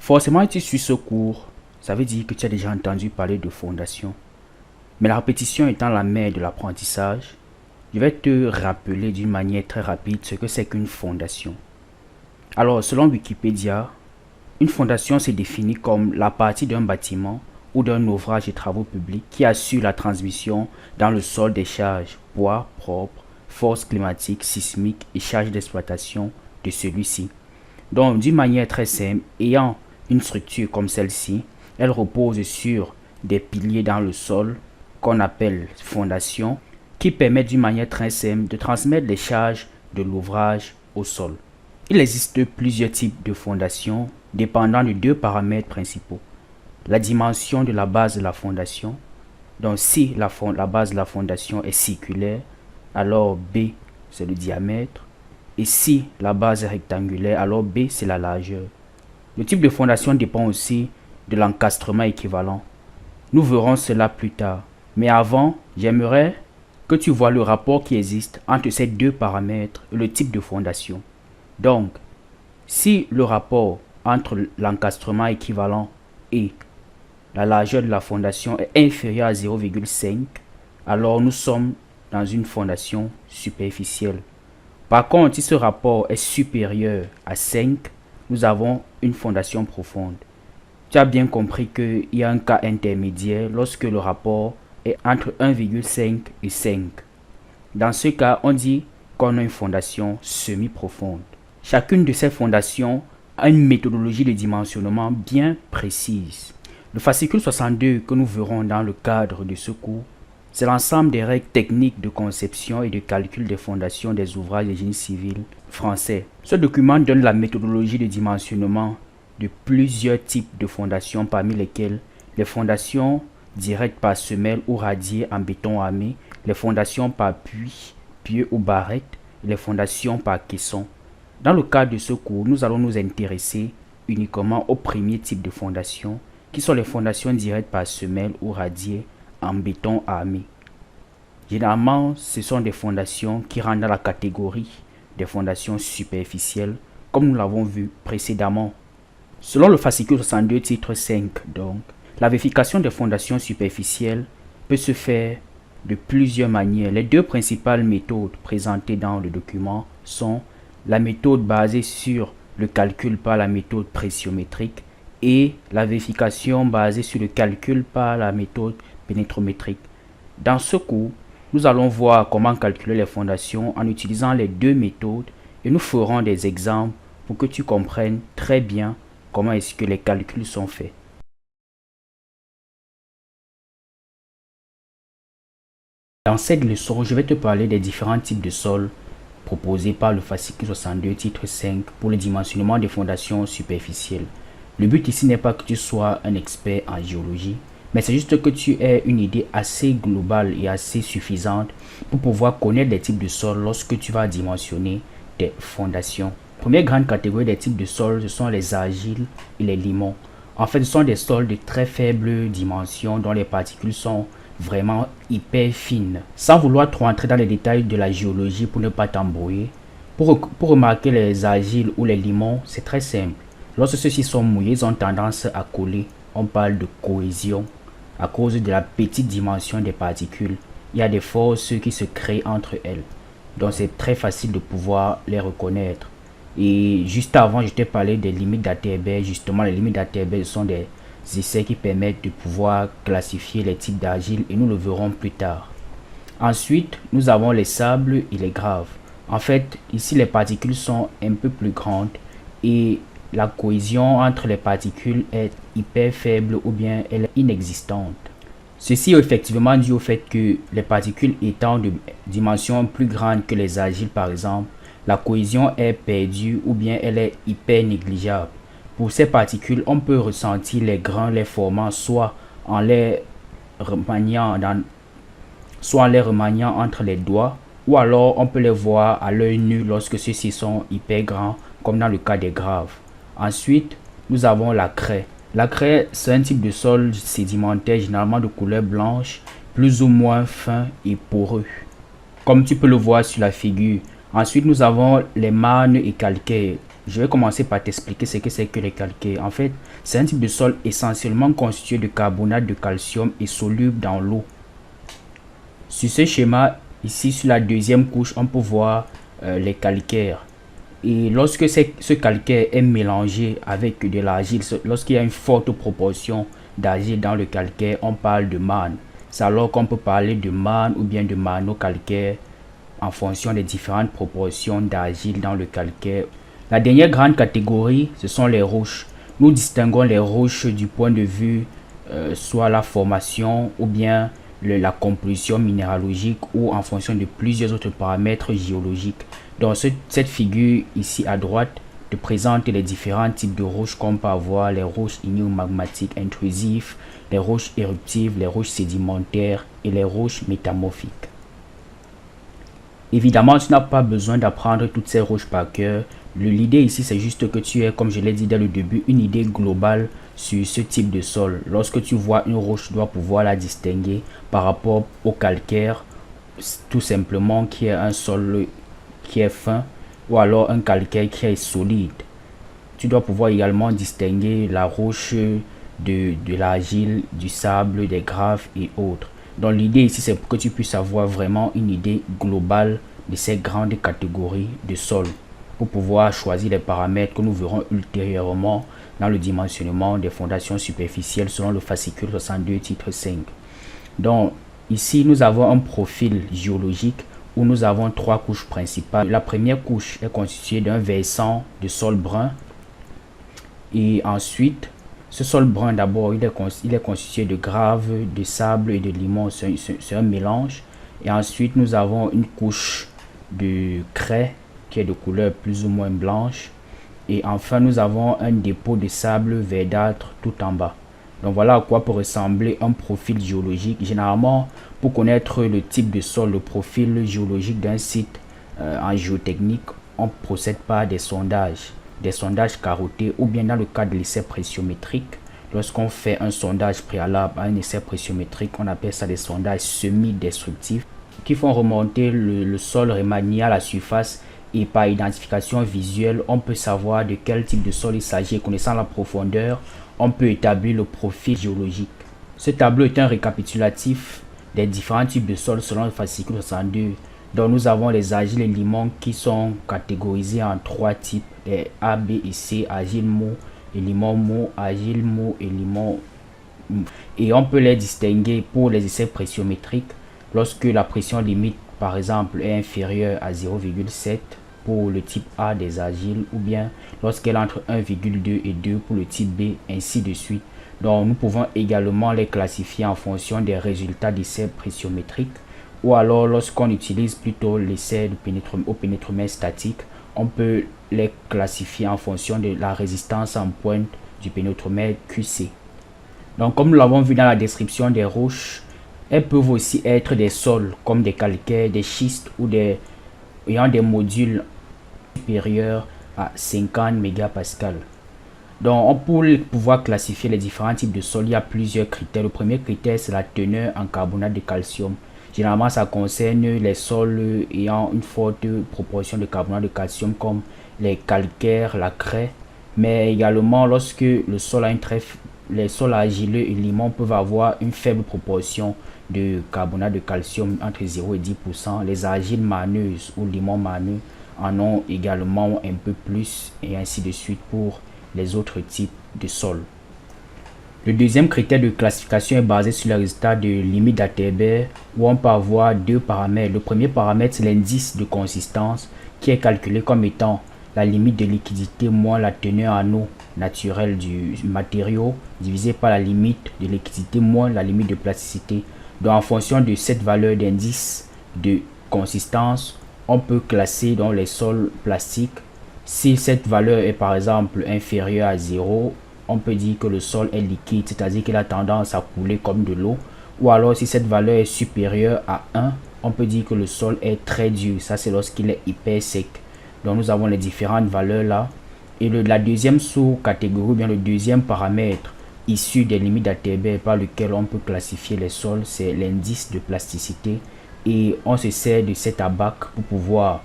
Forcément, tu suis ce cours, ça veut dire que tu as déjà entendu parler de fondation. Mais la répétition étant la mère de l'apprentissage, je vais te rappeler d'une manière très rapide ce que c'est qu'une fondation. Alors, selon Wikipédia, une fondation se définit comme la partie d'un bâtiment ou d'un ouvrage de travaux publics qui assure la transmission dans le sol des charges, poids propres, forces climatiques, sismiques et charges d'exploitation de celui-ci. Donc, d'une manière très simple, ayant une structure comme celle-ci, elle repose sur des piliers dans le sol qu'on appelle fondation qui permettent d'une manière très simple de transmettre les charges de l'ouvrage au sol. Il existe plusieurs types de fondations dépendant de deux paramètres principaux. La dimension de la base de la fondation. Donc si la base de la fondation est circulaire, alors B c'est le diamètre. Et si la base est rectangulaire, alors B c'est la largeur. Le type de fondation dépend aussi de l'encastrement équivalent. Nous verrons cela plus tard. Mais avant, j'aimerais que tu vois le rapport qui existe entre ces deux paramètres et le type de fondation. Donc, si le rapport entre l'encastrement équivalent et la largeur de la fondation est inférieur à 0,5, alors nous sommes dans une fondation superficielle. Par contre, si ce rapport est supérieur à 5, nous avons une fondation profonde. Tu as bien compris qu'il y a un cas intermédiaire lorsque le rapport est entre 1,5 et 5. Dans ce cas, on dit qu'on a une fondation semi-profonde. Chacune de ces fondations a une méthodologie de dimensionnement bien précise. Le fascicule 62 que nous verrons dans le cadre de ce cours, c'est l'ensemble des règles techniques de conception et de calcul des fondations des ouvrages de génie civil français. Ce document donne la méthodologie de dimensionnement de plusieurs types de fondations, parmi lesquelles les fondations directes par semelle ou radier en béton armé, les fondations par puits, pieux ou barrettes, et les fondations par caisson. Dans le cadre de ce cours, nous allons nous intéresser uniquement au premier type de fondation, qui sont les fondations directes par semelle ou radier en béton armé. Généralement, ce sont des fondations qui rentrent dans la catégorie des fondations superficielles, comme nous l'avons vu précédemment. Selon le fascicule 62 titre 5, donc, la vérification des fondations superficielles peut se faire de plusieurs manières. Les deux principales méthodes présentées dans le document sont la méthode basée sur le calcul par la méthode pressiométrique et la vérification basée sur le calcul par la méthode pénétrométrique. Dans ce cours, nous allons voir comment calculer les fondations en utilisant les deux méthodes et nous ferons des exemples pour que tu comprennes très bien comment est-ce que les calculs sont faits. Dans cette leçon, je vais te parler des différents types de sols proposés par le fascicule 62 titre 5 pour le dimensionnement des fondations superficielles. Le but ici n'est pas que tu sois un expert en géologie, mais c'est juste que tu aies une idée assez globale et assez suffisante pour pouvoir connaître les types de sols lorsque tu vas dimensionner tes fondations. Première grande catégorie des types de sols, ce sont les argiles et les limons. En fait, ce sont des sols de très faible dimension dont les particules sont vraiment hyper fines. Sans vouloir trop entrer dans les détails de la géologie pour ne pas t'embrouiller, pour remarquer les argiles ou les limons, c'est très simple. Lorsque ceux-ci sont mouillés, ils ont tendance à coller. On parle de cohésion. À cause de la petite dimension des particules, il y a des forces qui se créent entre elles. Donc c'est très facile de pouvoir les reconnaître. Et juste avant, je t'ai parlé des limites d'Atterberg. Justement, les limites d'Atterberg sont des essais qui permettent de pouvoir classifier les types d'argile et nous le verrons plus tard. Ensuite, nous avons les sables et les graves. En fait, ici, les particules sont un peu plus grandes et la cohésion entre les particules est hyper faible ou bien elle est inexistante. Ceci est effectivement dû au fait que les particules étant de dimension plus grande que les argiles par exemple, la cohésion est perdue ou bien elle est hyper négligeable. Pour ces particules, on peut ressentir les grains les formant soit en les remaniant entre les doigts ou alors on peut les voir à l'œil nu lorsque ceux-ci sont hyper grands comme dans le cas des graves. Ensuite, nous avons la craie. La craie, c'est un type de sol sédimentaire généralement de couleur blanche, plus ou moins fin et poreux, comme tu peux le voir sur la figure. Ensuite, nous avons les marnes et calcaires. je vais commencer par t'expliquer ce que c'est que les calcaires. En fait, c'est un type de sol essentiellement constitué de carbonate de calcium et soluble dans l'eau. Sur ce schéma, ici sur la deuxième couche, on peut voir les calcaires. Et lorsque ce calcaire est mélangé avec de l'argile, lorsqu'il y a une forte proportion d'argile dans le calcaire, on parle de marne. C'est alors qu'on peut parler de marne ou bien de marno-calcaire en fonction des différentes proportions d'argile dans le calcaire. La dernière grande catégorie, ce sont les roches. Nous distinguons les roches du point de vue soit la formation ou bien la composition minéralogique ou en fonction de plusieurs autres paramètres géologiques. Donc cette figure ici à droite te présente les différents types de roches qu'on peut avoir, les roches ignimagmatiques intrusives, les roches éruptives, les roches sédimentaires et les roches métamorphiques. Évidemment, tu n'as pas besoin d'apprendre toutes ces roches par cœur. L'idée ici, c'est juste que tu aies, comme je l'ai dit dès le début, une idée globale sur ce type de sol. Lorsque tu vois une roche, tu dois pouvoir la distinguer par rapport au calcaire, tout simplement qui est un sol qui est fin ou alors un calcaire qui est solide. Tu dois pouvoir également distinguer la roche de l'argile, du sable, des graves et autres. Donc l'idée ici, c'est pour que tu puisses avoir vraiment une idée globale de ces grandes catégories de sol pour pouvoir choisir les paramètres que nous verrons ultérieurement dans le dimensionnement des fondations superficielles selon le fascicule 62 titre 5. Donc ici, nous avons un profil géologique où nous avons trois couches principales. La première couche est constituée d'un versant de sol brun et ensuite ce sol brun, d'abord, il est constitué de graves, de sable et de limon. C'est un mélange. Et ensuite, nous avons une couche de craie qui est de couleur plus ou moins blanche. Et enfin, nous avons un dépôt de sable verdâtre tout en bas. Donc voilà à quoi peut ressembler un profil géologique. Généralement, pour connaître le type de sol, le profil géologique d'un site en géotechnique, on ne procède pas des sondages carottés, ou bien dans le cas de l'essai pressiométrique, lorsqu'on fait un sondage préalable à un essai pressiométrique, on appelle ça des sondages semi-destructifs qui font remonter le sol remanié à la surface, et par identification visuelle, on peut savoir de quel type de sol il s'agit. Connaissant la profondeur, on peut établir le profil géologique. Ce tableau est un récapitulatif des différents types de sols selon le fascicule 62. Donc nous avons les argiles et limons qui sont catégorisés en trois types, les A, B et C, argile mou et limon mou, argile mou et limon mou. Et on peut les distinguer pour les essais pressiométriques lorsque la pression limite par exemple est inférieure à 0,7 pour le type A des argiles, ou bien lorsqu'elle est entre 1,2 et 2 pour le type B, ainsi de suite. Donc nous pouvons également les classifier en fonction des résultats d'essais pressiométriques, ou alors lorsqu'on utilise plutôt l'essai au pénétromètre statique, on peut les classifier en fonction de la résistance en pointe du pénétromètre QC. Donc comme nous l'avons vu dans la description des roches, elles peuvent aussi être des sols comme des calcaires, des schistes ou ayant des modules supérieurs à 50 mégapascales. Donc pour pouvoir classifier les différents types de sols, il y a plusieurs critères. Le premier critère, c'est la teneur en carbonate de calcium. Généralement, ça concerne les sols ayant une forte proportion de carbonate de calcium comme les calcaires, la craie. Mais également, lorsque le sol a les sols argileux et limon peuvent avoir une faible proportion de carbonate de calcium entre 0 et 10%. Les argiles marneuses ou limon marneux en ont également un peu plus, et ainsi de suite pour les autres types de sols. Le deuxième critère de classification est basé sur le résultat de limite d'Atterberg, où on peut avoir deux paramètres. Le premier paramètre, c'est l'indice de consistance qui est calculé comme étant la limite de liquidité moins la teneur en eau naturelle du matériau divisé par la limite de liquidité moins la limite de plasticité. Donc en fonction de cette valeur d'indice de consistance, on peut classer dans les sols plastiques. Si cette valeur est par exemple inférieure à 0, on peut dire que le sol est liquide, c'est-à-dire qu'il a tendance à couler comme de l'eau. Ou alors si cette valeur est supérieure à 1, on peut dire que le sol est très dur. Ça, c'est lorsqu'il est hyper sec. Donc nous avons les différentes valeurs là. Et la deuxième sous-catégorie, bien le deuxième paramètre issu des limites d'Atterberg par lequel on peut classifier les sols, c'est l'indice de plasticité. Et on se sert de cet abac pour pouvoir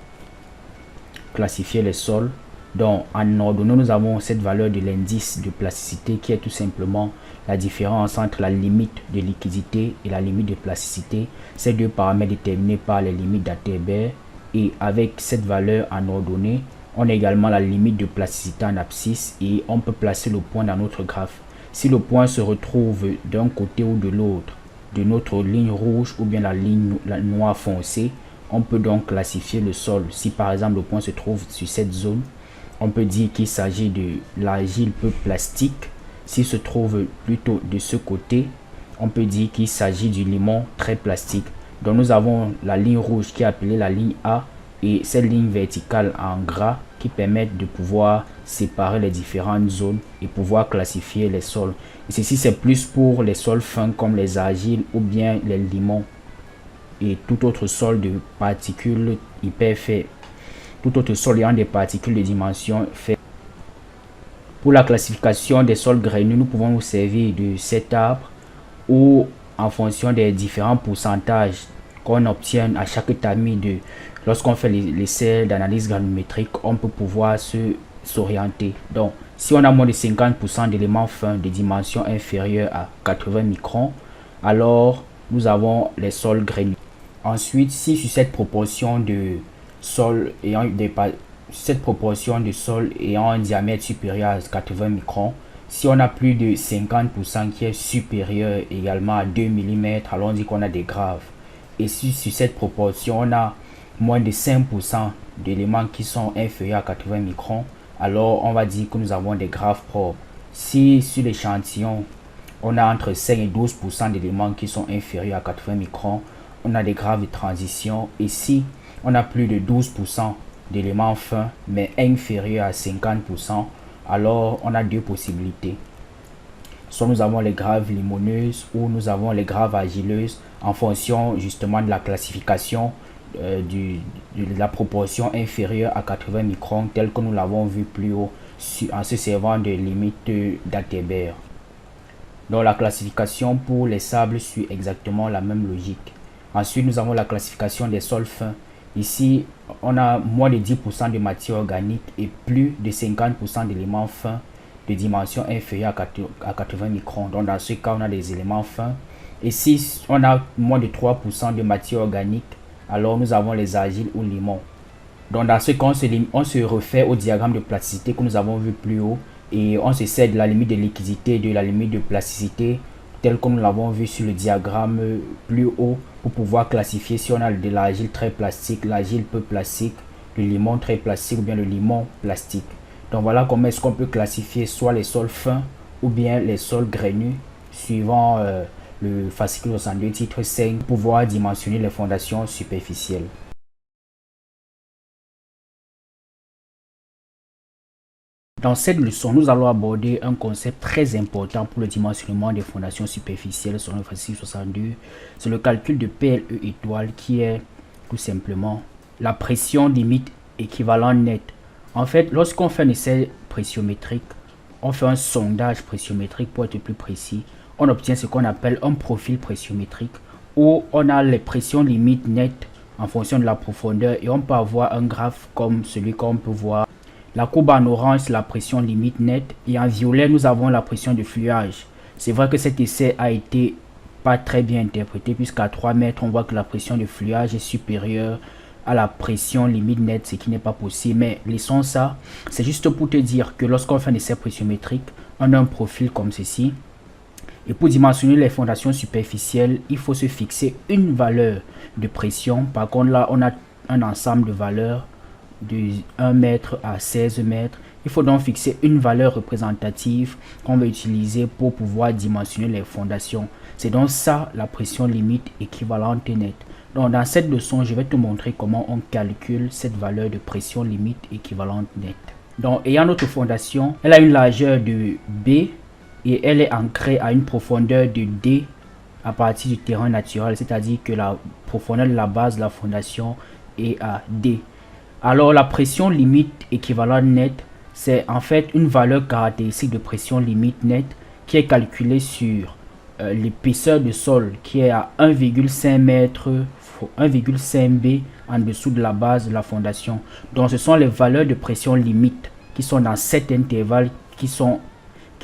classifier les sols. Donc en ordonnée, nous avons cette valeur de l'indice de plasticité qui est tout simplement la différence entre la limite de liquidité et la limite de plasticité. Ces deux paramètres déterminés par les limites d'Aterber. Et avec cette valeur en ordonnée, on a également la limite de plasticité en abscisse et on peut placer le point dans notre graphe. Si le point se retrouve d'un côté ou de l'autre de notre ligne rouge ou bien la ligne noire foncée, on peut donc classifier le sol. Si par exemple le point se trouve sur cette zone, on peut dire qu'il s'agit de l'argile peu plastique. S'il se trouve plutôt de ce côté, on peut dire qu'il s'agit du limon très plastique. Donc nous avons la ligne rouge qui est appelée la ligne A et cette ligne verticale en gras qui permettent de pouvoir séparer les différentes zones et pouvoir classifier les sols. Et ceci c'est plus pour les sols fins comme les argiles ou bien les limons et tout autre sol de particules hyper faibles. Tout autre sol ayant des particules de dimension faible. Pour la classification des sols grainus, nous pouvons nous servir de cet arbre où en fonction des différents pourcentages qu'on obtient à chaque tamis lorsqu'on fait l'essai d'analyse granulométrique, on peut pouvoir s'orienter. Donc si on a moins de 50% d'éléments fins de dimension inférieure à 80 microns, alors nous avons les sols grainus. Ensuite, si sur cette proportion de sol ayant un diamètre supérieur à 80 microns, si on a plus de 50% qui est supérieur également à 2 mm, alors on dit qu'on a des graves. Et si sur cette proportion on a moins de 5% d'éléments qui sont inférieurs à 80 microns, alors on va dire que nous avons des graves propres. Si sur l'échantillon on a entre 5 et 12% d'éléments qui sont inférieurs à 80 microns, on a des graves de transition. Et si on a plus de 12% d'éléments fins mais inférieurs à 50%, alors on a deux possibilités. Soit nous avons les graves limoneuses ou nous avons les graves argileuses en fonction justement de la classification de la proportion inférieure à 80 microns tel que nous l'avons vu plus haut en se servant de limites d'Aterber. Donc la classification pour les sables suit exactement la même logique. Ensuite nous avons la classification des sols fins. Ici on a moins de 10% de matière organique et plus de 50% d'éléments fins de dimension inférieure à 80 microns. Donc dans ce cas on a des éléments fins. Et si on a moins de 3% de matière organique, alors nous avons les argiles ou limons. Donc dans ce cas on se refait au diagramme de plasticité que nous avons vu plus haut et on se sert de la limite de liquidité et de la limite de plasticité tel que nous l'avons vu sur le diagramme plus haut pour pouvoir classifier si on a de l'argile très plastique, l'argile peu plastique, le limon très plastique ou bien le limon plastique. Donc voilà comment est-ce qu'on peut classifier soit les sols fins ou bien les sols grainus suivant le fascicule 62 titre 5 pour pouvoir dimensionner les fondations superficielles. Dans cette leçon, nous allons aborder un concept très important pour le dimensionnement des fondations superficielles sur le fascicule 62. C'est le calcul de PLE étoile qui est tout simplement la pression limite équivalent net. En fait, lorsqu'on fait un essai pressiométrique, on fait un sondage pressiométrique pour être plus précis, on obtient ce qu'on appelle un profil pressiométrique où on a les pressions limites nettes en fonction de la profondeur et on peut avoir un graphe comme celui qu'on peut voir. La courbe en orange, c'est la pression limite nette et en violet, nous avons la pression de fluage. C'est vrai que cet essai a été pas très bien interprété puisqu'à 3 mètres, on voit que la pression de fluage est supérieure à la pression limite nette, ce qui n'est pas possible. Mais laissons ça. C'est juste pour te dire que lorsqu'on fait un essai pressiométrique, on a un profil comme ceci. Et pour dimensionner les fondations superficielles, il faut se fixer une valeur de pression. Par contre, là, on a un ensemble de valeurs de 1 mètre à 16 mètres. Il faut donc fixer une valeur représentative qu'on va utiliser pour pouvoir dimensionner les fondations. C'est donc ça la pression limite équivalente nette. Donc dans cette leçon, je vais te montrer comment on calcule cette valeur de pression limite équivalente nette. Donc ayant notre fondation, elle a une largeur de B et elle est ancrée à une profondeur de D à partir du terrain naturel, c'est-à-dire que la profondeur de la base de la fondation est à D. Alors la pression limite équivalente nette, c'est en fait une valeur caractéristique de pression limite nette qui est calculée sur l'épaisseur de sol qui est à 1,5 m, 1,5 B en dessous de la base de la fondation. Donc ce sont les valeurs de pression limite qui sont dans cet intervalle qui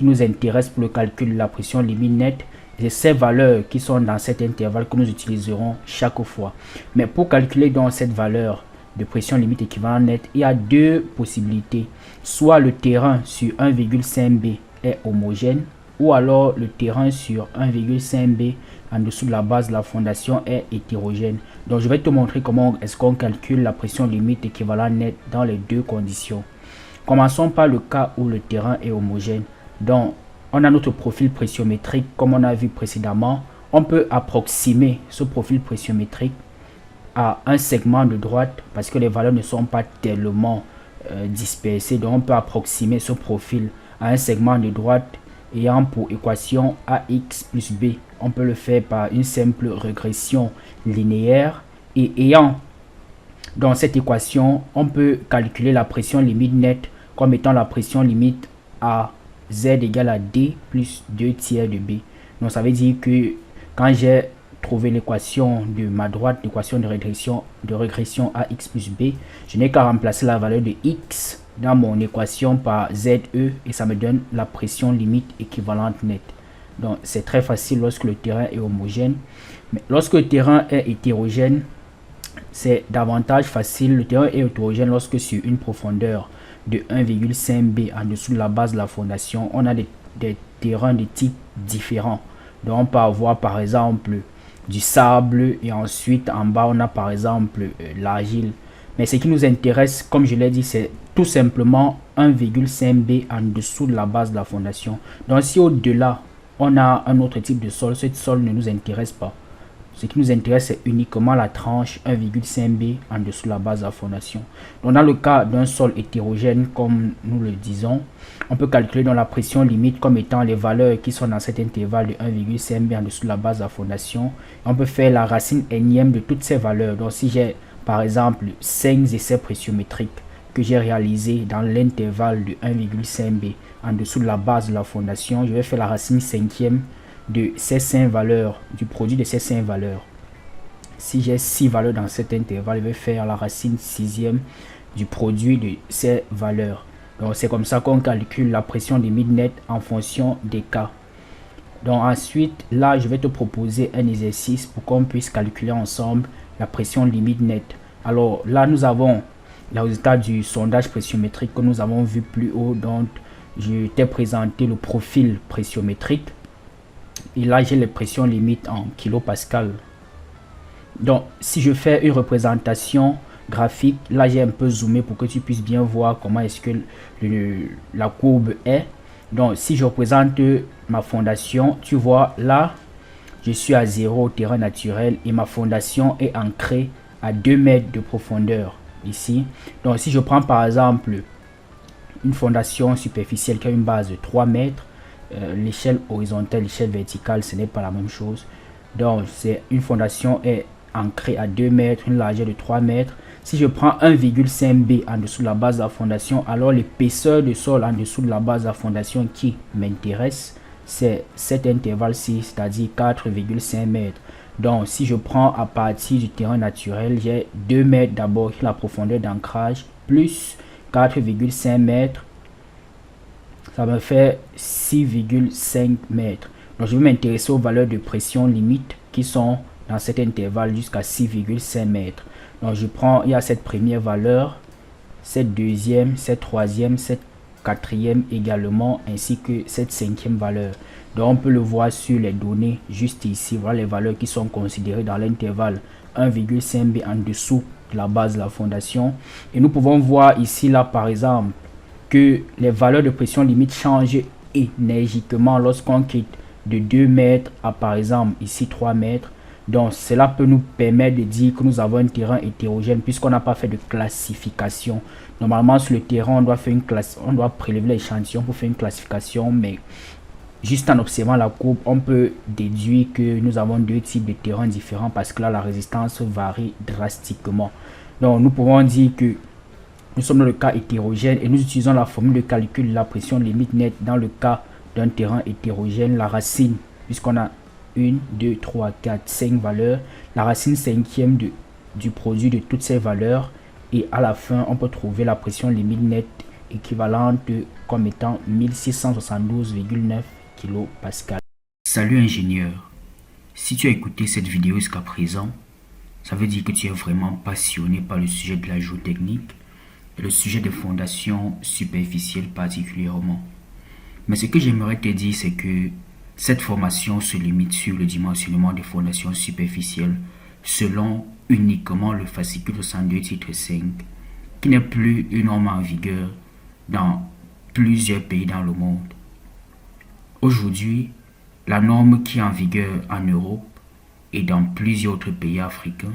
nous intéressent pour le calcul de la pression limite nette. Et ces valeurs qui sont dans cet intervalle que nous utiliserons chaque fois. Mais pour calculer donc cette valeur de pression limite équivalent net, il y a deux possibilités. Soit le terrain sur 1,5 B est homogène, ou alors le terrain sur 1,5 B en dessous de la base de la fondation est hétérogène. Donc je vais te montrer comment est-ce qu'on calcule la pression limite équivalent net dans les deux conditions. Commençons par le cas où le terrain est homogène. Donc on a notre profil pressiométrique comme on a vu précédemment. On peut approximer ce profil pressiométrique à un segment de droite parce que les valeurs ne sont pas tellement dispersées. Donc on peut approximer ce profil à un segment de droite ayant pour équation AX plus B. On peut le faire par une simple régression linéaire et ayant dans cette équation, on peut calculer la pression limite nette comme étant la pression limite à Z égale à D plus 2 tiers de B. Donc ça veut dire que quand j'ai trouvé l'équation de ma droite, l'équation de régression AX plus B, je n'ai qu'à remplacer la valeur de X dans mon équation par ZE et ça me donne la pression limite équivalente nette. Donc c'est très facile lorsque le terrain est homogène. Mais lorsque le terrain est hétérogène, c'est davantage facile. Le terrain est hétérogène lorsque sur une profondeur de 1,5 B en dessous de la base de la fondation, on a des terrains de type différents. Donc on peut avoir par exemple du sable et ensuite en bas on a par exemple l'argile. Mais ce qui nous intéresse, comme je l'ai dit, c'est tout simplement 1,5 B en dessous de la base de la fondation. Donc si au-delà on a un autre type de sol, ce sol ne nous intéresse pas. Ce qui nous intéresse, c'est uniquement la tranche 1,5 B en dessous de la base de la fondation. Donc, dans le cas d'un sol hétérogène, comme nous le disons, on peut calculer dans la pression limite comme étant les valeurs qui sont dans cet intervalle de 1,5 B en dessous de la base de la fondation. On peut faire la racine énième de toutes ces valeurs. Donc, si j'ai par exemple 5 essais pressiométriques que j'ai réalisés dans l'intervalle de 1,5 B en dessous de la base de la fondation, je vais faire la racine cinquième de ces 5 valeurs, du produit de ces 5 valeurs. Si j'ai 6 valeurs dans cet intervalle, je vais faire la racine sixième du produit de ces valeurs. Donc c'est comme ça qu'on calcule la pression limite nette en fonction des cas. Donc ensuite, là je vais te proposer un exercice pour qu'on puisse calculer ensemble la pression limite nette. Alors là nous avons le résultat du sondage pressiométrique que nous avons vu plus haut. Donc je t'ai présenté le profil pressiométrique. Et là, j'ai les pressions limites en kilopascal. Donc, si je fais une représentation graphique, là, j'ai un peu zoomé pour que tu puisses bien voir comment est-ce que la courbe est. Donc, si je représente ma fondation, tu vois, là, je suis à 0 au terrain naturel et ma fondation est ancrée à 2 mètres de profondeur ici. Donc, si je prends par exemple une fondation superficielle qui a une base de 3 mètres, l'échelle horizontale, l'échelle verticale, ce n'est pas la même chose. Donc, c'est une fondation est ancrée à 2 mètres, une largeur de 3 mètres. Si je prends 1,5 B en dessous de la base de la fondation, alors l'épaisseur de sol en dessous de la base de la fondation qui m'intéresse, c'est cet intervalle-ci, c'est-à-dire 4,5 mètres. Donc, si je prends à partir du terrain naturel, j'ai 2 mètres d'abord, la profondeur d'ancrage, plus 4,5 mètres. Ça me fait 6,5 mètres. Donc, je vais m'intéresser aux valeurs de pression limite qui sont dans cet intervalle jusqu'à 6,5 mètres. Donc, je prends, il y a cette première valeur, cette deuxième, cette troisième, cette quatrième également, ainsi que cette cinquième valeur. Donc, on peut le voir sur les données juste ici. Voilà les valeurs qui sont considérées dans l'intervalle 1,5 B en dessous de la base de la fondation. Et nous pouvons voir ici, là, par exemple, que les valeurs de pression limite changent énergiquement lorsqu'on quitte de 2 mètres à par exemple ici 3 mètres. Donc cela peut nous permettre de dire que nous avons un terrain hétérogène puisqu'on n'a pas fait de classification. Normalement sur le terrain on doit faire on doit prélever l'échantillon pour faire une classification, mais juste en observant la courbe on peut déduire que nous avons deux types de terrains différents parce que là la résistance varie drastiquement. Donc nous pouvons dire que nous sommes dans le cas hétérogène et nous utilisons la formule de calcul de la pression limite nette dans le cas d'un terrain hétérogène. La racine, puisqu'on a 1, 2, 3, 4, 5 valeurs, la racine cinquième du produit de toutes ces valeurs, et à la fin, on peut trouver la pression limite nette équivalente comme étant 1672,9 kPa. Salut ingénieur, si tu as écouté cette vidéo jusqu'à présent, ça veut dire que tu es vraiment passionné par le sujet de la géotechnique et le sujet des fondations superficielles particulièrement. Mais ce que j'aimerais te dire, c'est que cette formation se limite sur le dimensionnement des fondations superficielles selon uniquement le fascicule 62 titre 5, qui n'est plus une norme en vigueur dans plusieurs pays dans le monde. Aujourd'hui, la norme qui est en vigueur en Europe et dans plusieurs autres pays africains,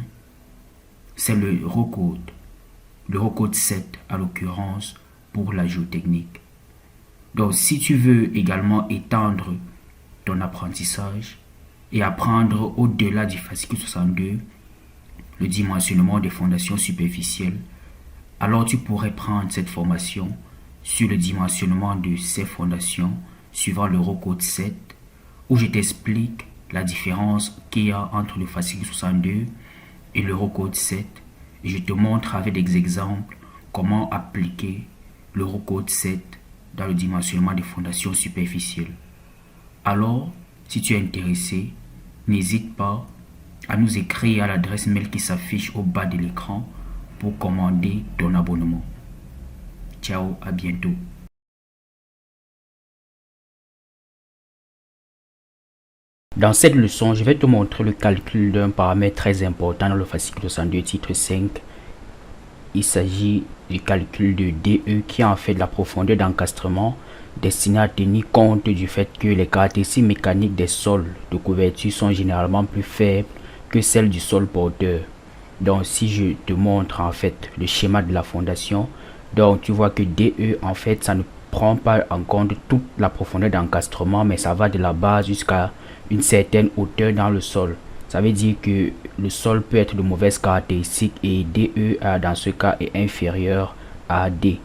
c'est le Eurocode 7 à l'occurrence pour la géotechnique. Donc si tu veux également étendre ton apprentissage et apprendre au-delà du fascicule 62 le dimensionnement des fondations superficielles, alors tu pourrais prendre cette formation sur le dimensionnement de ces fondations suivant l'Eurocode 7 où je t'explique la différence qu'il y a entre le fascicule 62 et l'Eurocode 7 et je te montre avec des exemples comment appliquer l'Eurocode 7 dans le dimensionnement des fondations superficielles. Alors, si tu es intéressé, n'hésite pas à nous écrire à l'adresse mail qui s'affiche au bas de l'écran pour commander ton abonnement. Ciao, à bientôt. Dans cette leçon, je vais te montrer le calcul d'un paramètre très important dans le fascicule 62 titre 5. Il s'agit du calcul de DE qui est en fait la profondeur d'encastrement destinée à tenir compte du fait que les caractéristiques mécaniques des sols de couverture sont généralement plus faibles que celles du sol porteur. Donc si je te montre en fait le schéma de la fondation, donc tu vois que DE en fait ça ne prend pas en compte toute la profondeur d'encastrement, mais ça va de la base jusqu'à une certaine hauteur dans le sol. Ça veut dire que le sol peut être de mauvaises caractéristiques et DE dans ce cas est inférieur à D.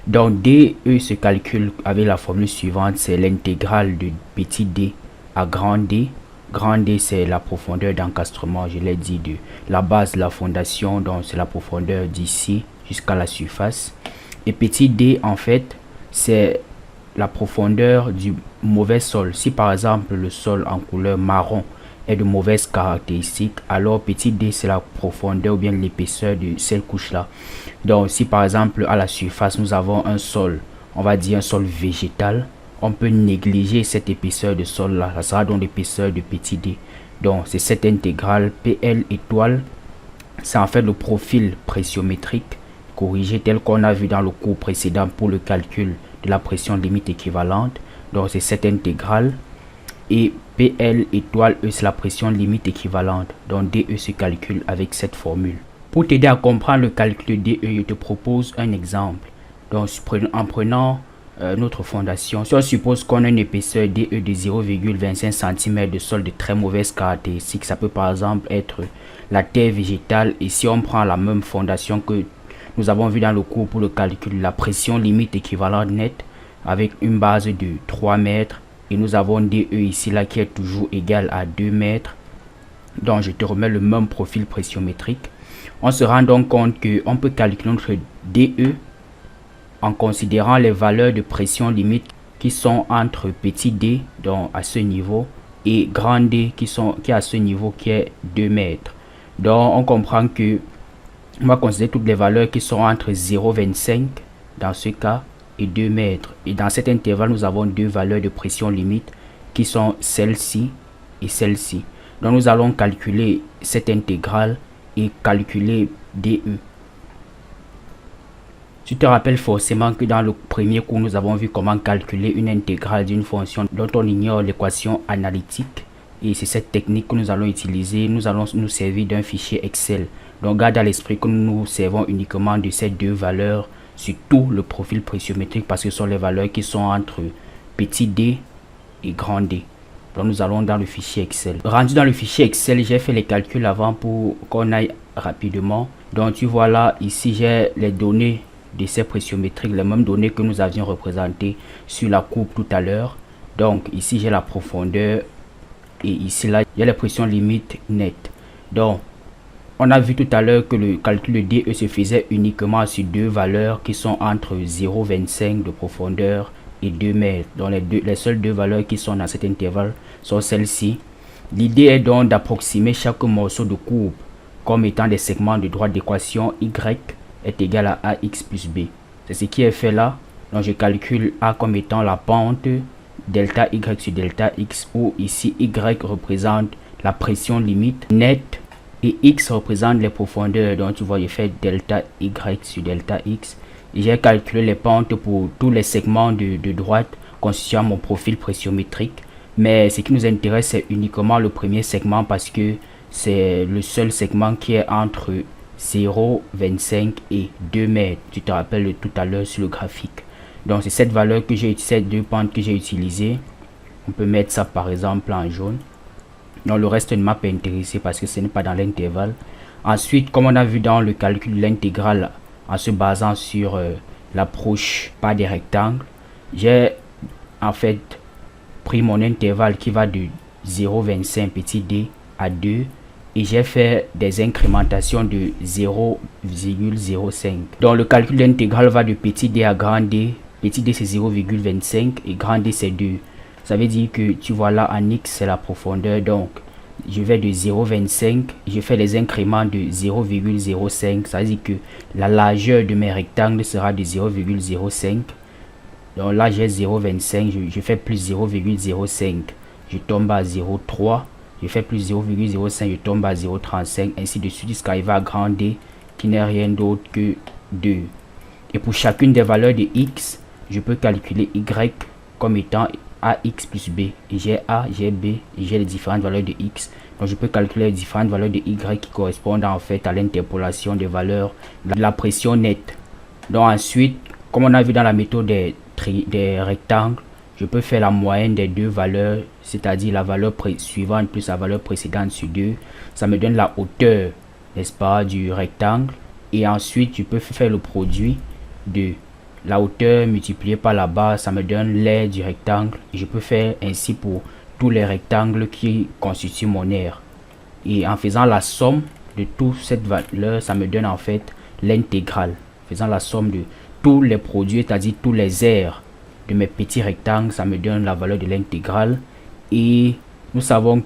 Donc DE se calcule avec la formule suivante, c'est l'intégrale de petit d à grand D. Grand D c'est la profondeur d'encastrement, je l'ai dit, de la base de la fondation, donc c'est la profondeur d'ici jusqu'à la surface. Et petit d en fait c'est la profondeur du mauvais sol. Si par exemple le sol en couleur marron est de mauvaises caractéristiques, alors petit d c'est la profondeur ou bien l'épaisseur de cette couche là. Donc si par exemple à la surface nous avons un sol, on va dire un sol végétal, on peut négliger cette épaisseur de sol là, ça sera donc l'épaisseur de petit d. Donc c'est cette intégrale PL étoile, c'est en fait le profil pressiométrique corrigé tel qu'on a vu dans le cours précédent pour le calcul de la pression limite équivalente. Donc c'est cette intégrale et PL étoile E c'est la pression limite équivalente. Donc DE se calcule avec cette formule. Pour t'aider à comprendre le calcul de DE, je te propose un exemple. Donc en prenant notre fondation, si on suppose qu'on a une épaisseur DE de 0,25 cm de sol de très mauvaise caractéristique, ça peut par exemple être la terre végétale, et si on prend la même fondation que nous avons vu dans le cours pour le calcul de la pression limite équivalente nette avec une base de 3 mètres et nous avons DE ici là qui est toujours égal à 2 mètres. Donc je te remets le même profil pressiométrique. On se rend donc compte qu'on peut calculer notre DE en considérant les valeurs de pression limite qui sont entre petit d, donc à ce niveau, et grand D qui est à ce niveau qui est 2 mètres. Donc on comprend que on va considérer toutes les valeurs qui sont entre 0,25 dans ce cas et 2 mètres. Et dans cet intervalle, nous avons deux valeurs de pression limite qui sont celle-ci et celle-ci. Donc nous allons calculer cette intégrale et calculer DE. Tu te rappelles forcément que dans le premier cours, nous avons vu comment calculer une intégrale d'une fonction dont on ignore l'équation analytique. Et c'est cette technique que nous allons utiliser. Nous allons nous servir d'un fichier Excel. Donc garde à l'esprit que nous nous servons uniquement de ces deux valeurs sur tout le profil pressiométrique parce que ce sont les valeurs qui sont entre petit d et grand D. Donc nous allons dans le fichier Excel. Rendu dans le fichier Excel, j'ai fait les calculs avant pour qu'on aille rapidement. Donc tu vois là, ici j'ai les données de ces pressiométriques, les mêmes données que nous avions représentées sur la courbe tout à l'heure. Donc ici j'ai la profondeur et ici là il y a la pression limite nette. Donc On a vu tout à l'heure que le calcul de DE se faisait uniquement sur deux valeurs qui sont entre 0,25 de profondeur et 2 mètres. Donc les seules deux valeurs qui sont dans cet intervalle sont celles-ci. L'idée est donc d'approximer chaque morceau de courbe comme étant des segments de droite d'équation y est égal à ax plus b. C'est ce qui est fait là. Donc je calcule a comme étant la pente delta y sur delta x, où ici y représente la pression limite nette et x représente les profondeurs. Donc tu vois, je fais delta y sur delta x et j'ai calculé les pentes pour tous les segments de droite constituant mon profil pressiométrique. Mais ce qui nous intéresse, c'est uniquement le premier segment parce que c'est le seul segment qui est entre 0,25 et 2 mètres. Tu te rappelles de tout à l'heure sur le graphique. Donc c'est cette valeur que j'ai utilisée, ces deux pentes que j'ai utilisées. On peut mettre ça par exemple en jaune. Donc le reste ne m'a pas intéressé parce que ce n'est pas dans l'intervalle. Ensuite, comme on a vu dans le calcul de l'intégrale en se basant sur l'approche par des rectangles, j'ai en fait pris mon intervalle qui va de 0,25 petit d à 2 et j'ai fait des incrémentations de 0,05. Donc le calcul de l'intégrale va de petit d à grand d. Petit d c'est 0,25 et grand d c'est 2. Ça veut dire que tu vois là en x c'est la profondeur, donc je vais de 0,25, je fais les incréments de 0,05, ça veut dire que la largeur de mes rectangles sera de 0,05. Donc là j'ai 0,25, je fais plus 0,05, je tombe à 0,3, je fais plus 0,05, je tombe à 0,35, ainsi de suite jusqu'à arriver à grand D qui n'est rien d'autre que 2. Et pour chacune des valeurs de x, je peux calculer y comme étant ax plus b. Et j'ai a, j'ai b et j'ai les différentes valeurs de x. Donc je peux calculer les différentes valeurs de y qui correspondent en fait à l'interpolation des valeurs de la pression nette. Donc ensuite, comme on a vu dans la méthode des rectangles, je peux faire la moyenne des deux valeurs, c'est-à-dire la valeur suivante plus la valeur précédente sur 2. Ça me donne la hauteur, n'est-ce pas, du rectangle. Et ensuite, je peux faire le produit de la hauteur multipliée par la base, ça me donne l'aire du rectangle. Et je peux faire ainsi pour tous les rectangles qui constituent mon aire. Et en faisant la somme de toute cette valeur, ça me donne en fait l'intégrale. Faisant la somme de tous les produits, c'est-à-dire tous les aires de mes petits rectangles, ça me donne la valeur de l'intégrale. Et nous avons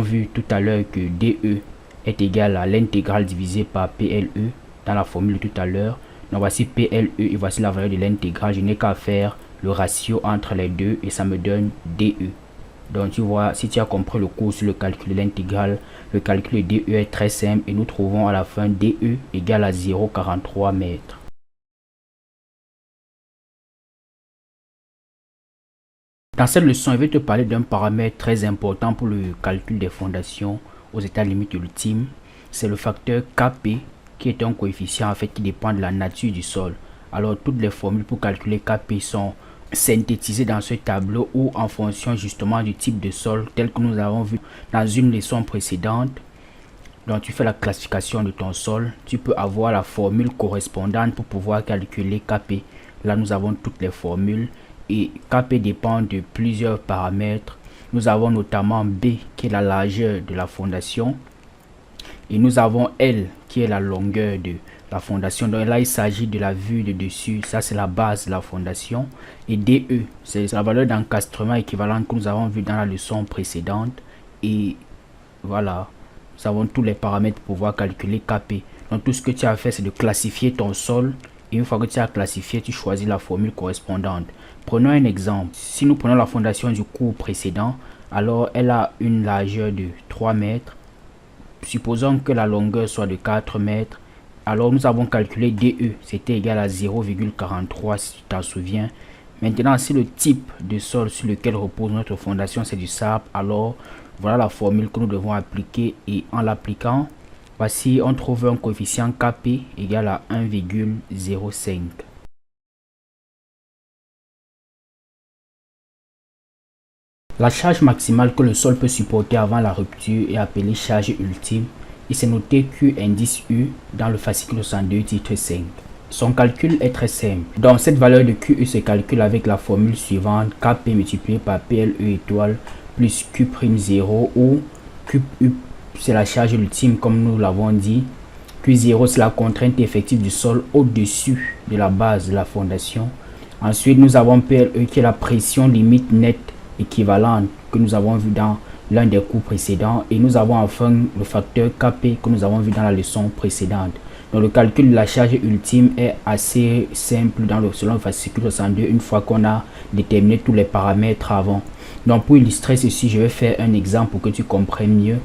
vu tout à l'heure que DE est égal à l'intégrale divisée par PLE dans la formule de tout à l'heure. Donc voici PLE et voici la valeur de l'intégrale. Je n'ai qu'à faire le ratio entre les deux et ça me donne DE. Donc tu vois, si tu as compris le cours sur le calcul de l'intégrale, le calcul de DE est très simple et nous trouvons à la fin DE égale à 0,43 mètres. Dans cette leçon, je vais te parler d'un paramètre très important pour le calcul des fondations aux états limites ultimes. C'est le facteur Kp, qui est un coefficient en fait qui dépend de la nature du sol. Alors toutes les formules pour calculer Kp sont synthétisées dans ce tableau ou en fonction justement du type de sol tel que nous avons vu dans une leçon précédente. Donc tu fais la classification de ton sol, tu peux avoir la formule correspondante pour pouvoir calculer Kp. Là nous avons toutes les formules et Kp dépend de plusieurs paramètres. Nous avons notamment B qui est la largeur de la fondation. Et nous avons L qui est la longueur de la fondation. Donc là, il s'agit de la vue de dessus. Ça, c'est la base de la fondation. Et DE, c'est la valeur d'encastrement équivalente que nous avons vu dans la leçon précédente. Et voilà, nous avons tous les paramètres pour pouvoir calculer Kp. Donc tout ce que tu as fait, c'est de classifier ton sol. Et une fois que tu as classifié, tu choisis la formule correspondante. Prenons un exemple. Si nous prenons la fondation du cours précédent, alors elle a une largeur de 3 mètres. Supposons que la longueur soit de 4 mètres. Alors nous avons calculé DE, c'était égal à 0,43 si tu t'en souviens. Maintenant, si le type de sol sur lequel repose notre fondation c'est du sable, alors voilà la formule que nous devons appliquer. Et en l'appliquant, voici on trouve un coefficient Kp égal à 1,05. La charge maximale que le sol peut supporter avant la rupture est appelée charge ultime et c'est noté Q indice U dans le fascicule 62 titre 5. Son calcul est très simple. Donc cette valeur de QU se calcule avec la formule suivante, Kp multiplié par PLE étoile plus Q'0 où QU c'est la charge ultime comme nous l'avons dit. Q0 c'est la contrainte effective du sol au-dessus de la base de la fondation. Ensuite nous avons PLE qui est la pression limite nette équivalente que nous avons vu dans l'un des cours précédents. Et nous avons enfin le facteur Kp que nous avons vu dans la leçon précédente. Donc le calcul de la charge ultime est assez simple selon le fascicule 62 une fois qu'on a déterminé tous les paramètres avant. Donc pour illustrer ceci, je vais faire un exemple pour que tu comprennes mieux.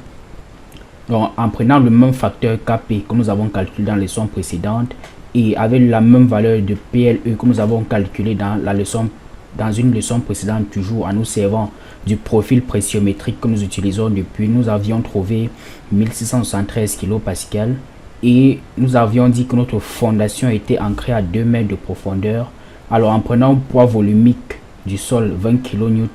Donc en prenant le même facteur Kp que nous avons calculé dans la leçon précédente et avec la même valeur de PLE que nous avons calculé dans une leçon précédente, toujours en nous servant du profil pressiométrique que nous utilisons depuis, nous avions trouvé 1673 kPa. Et nous avions dit que notre fondation était ancrée à 2 mètres de profondeur. Alors en prenant un poids volumique du sol 20 kN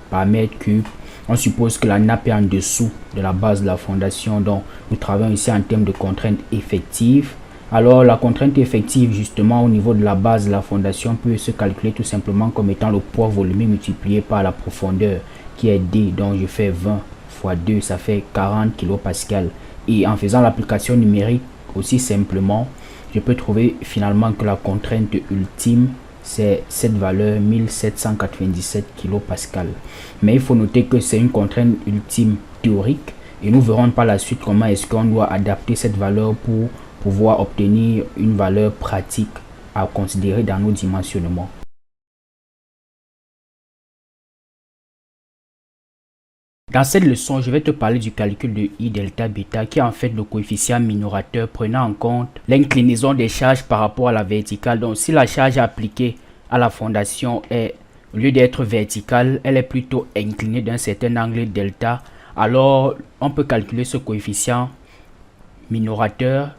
par mètre cube, on suppose que la nappe est en dessous de la base de la fondation. Donc nous travaillons ici en termes de contrainte effective. Alors la contrainte effective justement au niveau de la base de la fondation peut se calculer tout simplement comme étant le poids volumique multiplié par la profondeur qui est D. Donc je fais 20 fois 2, ça fait 40 kPa. Et en faisant l'application numérique aussi simplement, je peux trouver finalement que la contrainte ultime c'est cette valeur 1797 kPa. Mais il faut noter que c'est une contrainte ultime théorique et nous verrons par la suite comment est-ce qu'on doit adapter cette valeur pour pouvoir obtenir une valeur pratique à considérer dans nos dimensionnements. Dans cette leçon, je vais te parler du calcul de I delta bêta qui est en fait le coefficient minorateur prenant en compte l'inclinaison des charges par rapport à la verticale. Donc si la charge appliquée à la fondation est, au lieu d'être verticale, elle est plutôt inclinée d'un certain angle delta, alors on peut calculer ce coefficient minorateur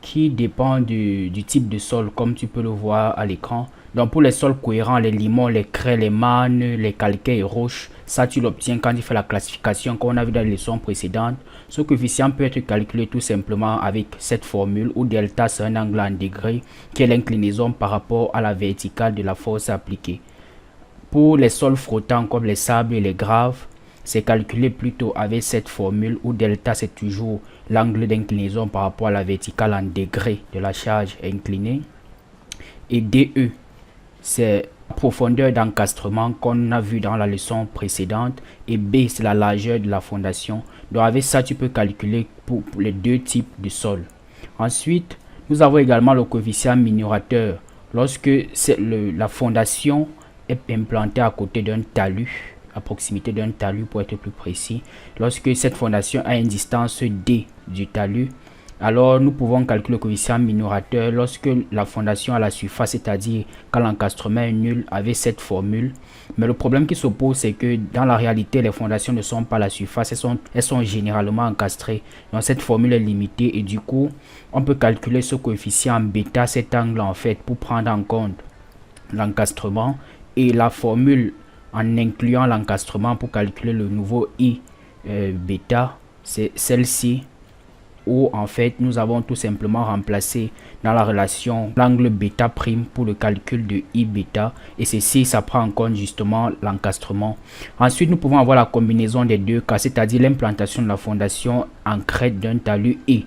qui dépend du type de sol comme tu peux le voir à l'écran. Donc pour les sols cohérents, les limons, les craies, les marnes, les calcaires et roches, ça tu l'obtiens quand tu fais la classification qu'on a vu dans les leçons précédentes. Ce coefficient peut être calculé tout simplement avec cette formule où delta c'est un angle en degrés qui est l'inclinaison par rapport à la verticale de la force appliquée. Pour les sols flottants comme les sables et les graves, c'est calculé plutôt avec cette formule où delta c'est toujours l'angle d'inclinaison par rapport à la verticale en degrés de la charge inclinée. Et DE, c'est la profondeur d'encastrement qu'on a vu dans la leçon précédente. Et B, c'est la largeur de la fondation. Donc avec ça, tu peux calculer pour les deux types de sol. Ensuite, nous avons également le coefficient minorateur. Lorsque la fondation est implantée à côté d'un talus, à proximité d'un talus pour être plus précis, lorsque cette fondation a une distance D du talus, alors nous pouvons calculer le coefficient minorateur lorsque la fondation à la surface, c'est-à-dire quand l'encastrement est nul avec cette formule. Mais le problème qui s'oppose, c'est que dans la réalité, les fondations ne sont pas à la surface, elles sont généralement encastrées. Donc cette formule est limitée et du coup, on peut calculer ce coefficient en bêta, cet angle en fait, pour prendre en compte l'encastrement et la formule en incluant l'encastrement pour calculer le nouveau I bêta, c'est celle-ci où en fait nous avons tout simplement remplacé dans la relation l'angle bêta prime pour le calcul de I bêta et ceci ça prend en compte justement l'encastrement. Ensuite nous pouvons avoir la combinaison des deux cas, c'est-à-dire l'implantation de la fondation en crête d'un talus et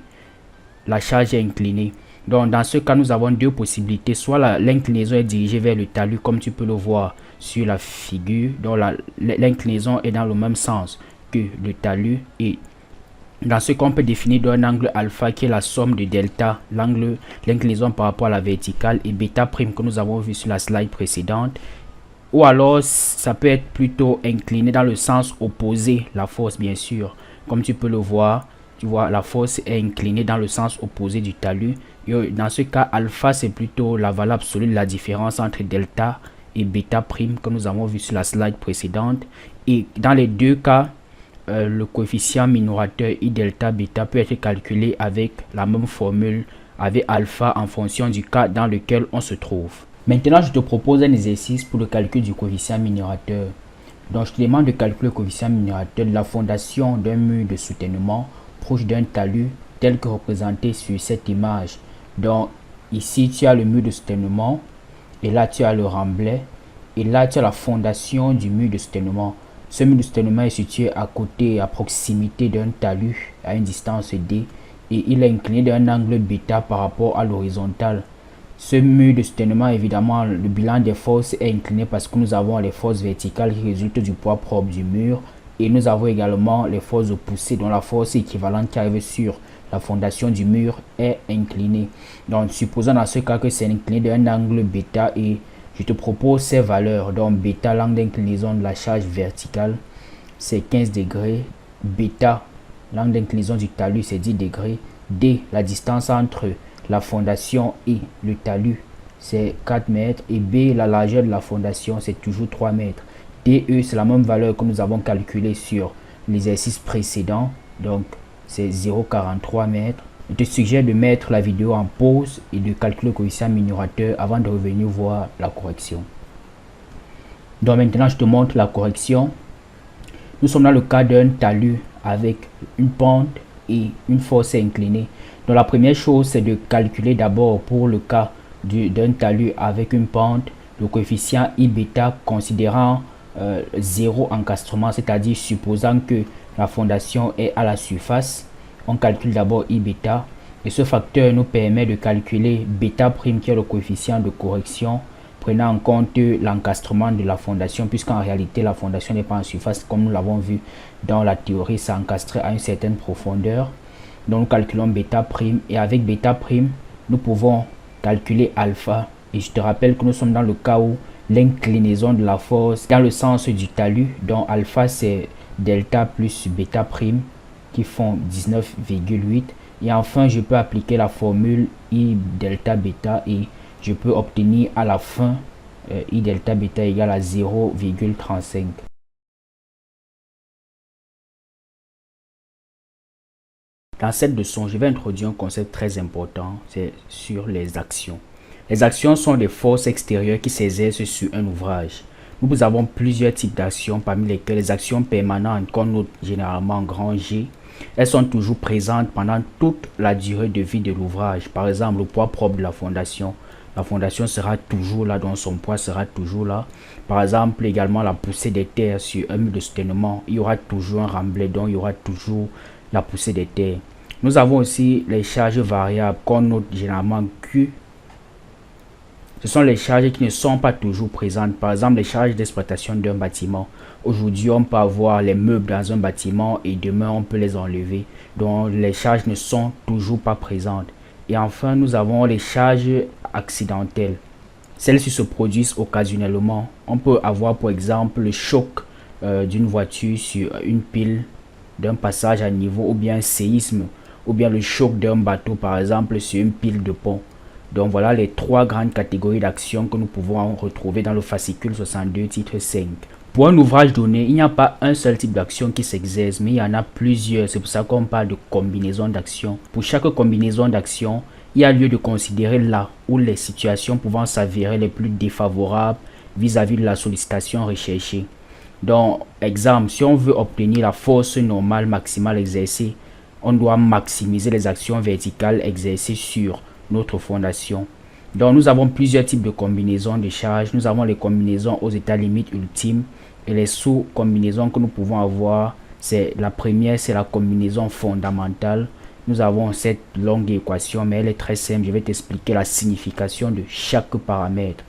la charge est inclinée. Donc dans ce cas nous avons deux possibilités, soit l'inclinaison est dirigée vers le talus comme tu peux le voir sur la figure, donc l'inclinaison est dans le même sens que le talus et dans ce qu'on peut définir d'un angle alpha qui est la somme de delta, l'inclinaison par rapport à la verticale, et bêta prime que nous avons vu sur la slide précédente. Ou alors ça peut être plutôt incliné dans le sens opposé, la force bien sûr. Comme tu peux le voir, tu vois la force est inclinée dans le sens opposé du talus. Et dans ce cas, alpha c'est plutôt la valeur absolue de la différence entre delta et bêta prime que nous avons vu sur la slide précédente. Et dans les deux cas, le coefficient minorateur I delta bêta peut être calculé avec la même formule avec alpha en fonction du cas dans lequel on se trouve. Maintenant, je te propose un exercice pour le calcul du coefficient minorateur. Donc, je te demande de calculer le coefficient minorateur de la fondation d'un mur de soutènement proche d'un talus tel que représenté sur cette image. Donc, ici, tu as le mur de soutènement et là, tu as le remblai et là, tu as la fondation du mur de soutènement. Ce mur de soutènement est situé à côté, à proximité d'un talus à une distance d et il est incliné d'un angle bêta par rapport à l'horizontale. Ce mur de soutènement, évidemment, le bilan des forces est incliné parce que nous avons les forces verticales qui résultent du poids propre du mur et nous avons également les forces de poussée dont la force équivalente qui arrive sur la fondation du mur est inclinée. Donc, supposons dans ce cas que c'est incliné d'un angle bêta et je te propose ces valeurs. Donc, bêta, l'angle d'inclinaison de la charge verticale, c'est 15 degrés. Bêta, l'angle d'inclinaison du talus, c'est 10 degrés. D, la distance entre la fondation et le talus, c'est 4 mètres. Et B, la largeur de la fondation, c'est toujours 3 mètres. DE, c'est la même valeur que nous avons calculée sur l'exercice précédent. Donc, c'est 0,43 mètres. Je te suggère de mettre la vidéo en pause et de calculer le coefficient minorateur avant de revenir voir la correction. Donc maintenant, je te montre la correction. Nous sommes dans le cas d'un talus avec une pente et une force inclinée. Donc la première chose, c'est de calculer d'abord pour le cas d'un talus avec une pente, le coefficient I bêta considérant 0 encastrement, c'est-à-dire supposant que la fondation est à la surface. On calcule d'abord I bêta et ce facteur nous permet de calculer bêta prime qui est le coefficient de correction prenant en compte l'encastrement de la fondation, puisqu'en réalité la fondation n'est pas en surface comme nous l'avons vu dans la théorie, c'est encastré à une certaine profondeur. Donc nous calculons bêta prime et avec bêta prime nous pouvons calculer alpha et je te rappelle que nous sommes dans le cas où l'inclinaison de la force dans le sens du talus, donc alpha c'est delta plus bêta prime qui font 19,8 et enfin je peux appliquer la formule I delta bêta et je peux obtenir à la fin I delta bêta égale à 0,35. Dans cette leçon, je vais introduire un concept très important, c'est sur les actions. Les actions sont des forces extérieures qui s'exercent sur un ouvrage. Nous avons plusieurs types d'actions, parmi lesquelles les actions permanentes qu'on note généralement en grand G. Elles sont toujours présentes pendant toute la durée de vie de l'ouvrage. Par exemple, le poids propre de la fondation. La fondation sera toujours là, donc son poids sera toujours là. Par exemple, également la poussée des terres sur un mur de soutènement. Il y aura toujours un remblai, donc il y aura toujours la poussée des terres. Nous avons aussi les charges variables qu'on note généralement Q. Ce sont les charges qui ne sont pas toujours présentes. Par exemple, les charges d'exploitation d'un bâtiment. Aujourd'hui, on peut avoir les meubles dans un bâtiment et demain, on peut les enlever. Donc, les charges ne sont toujours pas présentes. Et enfin, nous avons les charges accidentelles. Celles-ci se produisent occasionnellement. On peut avoir, par exemple, le choc d'une voiture sur une pile d'un passage à niveau ou bien un séisme ou bien le choc d'un bateau, par exemple, sur une pile de pont. Donc voilà les trois grandes catégories d'actions que nous pouvons retrouver dans le fascicule 62 titre 5. Pour un ouvrage donné, il n'y a pas un seul type d'action qui s'exerce, mais il y en a plusieurs. C'est pour ça qu'on parle de combinaison d'actions. Pour chaque combinaison d'actions, il y a lieu de considérer là où les situations pouvant s'avérer les plus défavorables vis-à-vis de la sollicitation recherchée. Donc, exemple, si on veut obtenir la force normale maximale exercée, on doit maximiser les actions verticales exercées sur notre fondation. Donc nous avons plusieurs types de combinaisons de charges. Nous avons les combinaisons aux états limites ultimes et les sous-combinaisons que nous pouvons avoir. C'est la première, c'est la combinaison fondamentale. Nous avons cette longue équation, mais elle est très simple. Je vais t'expliquer la signification de chaque paramètre.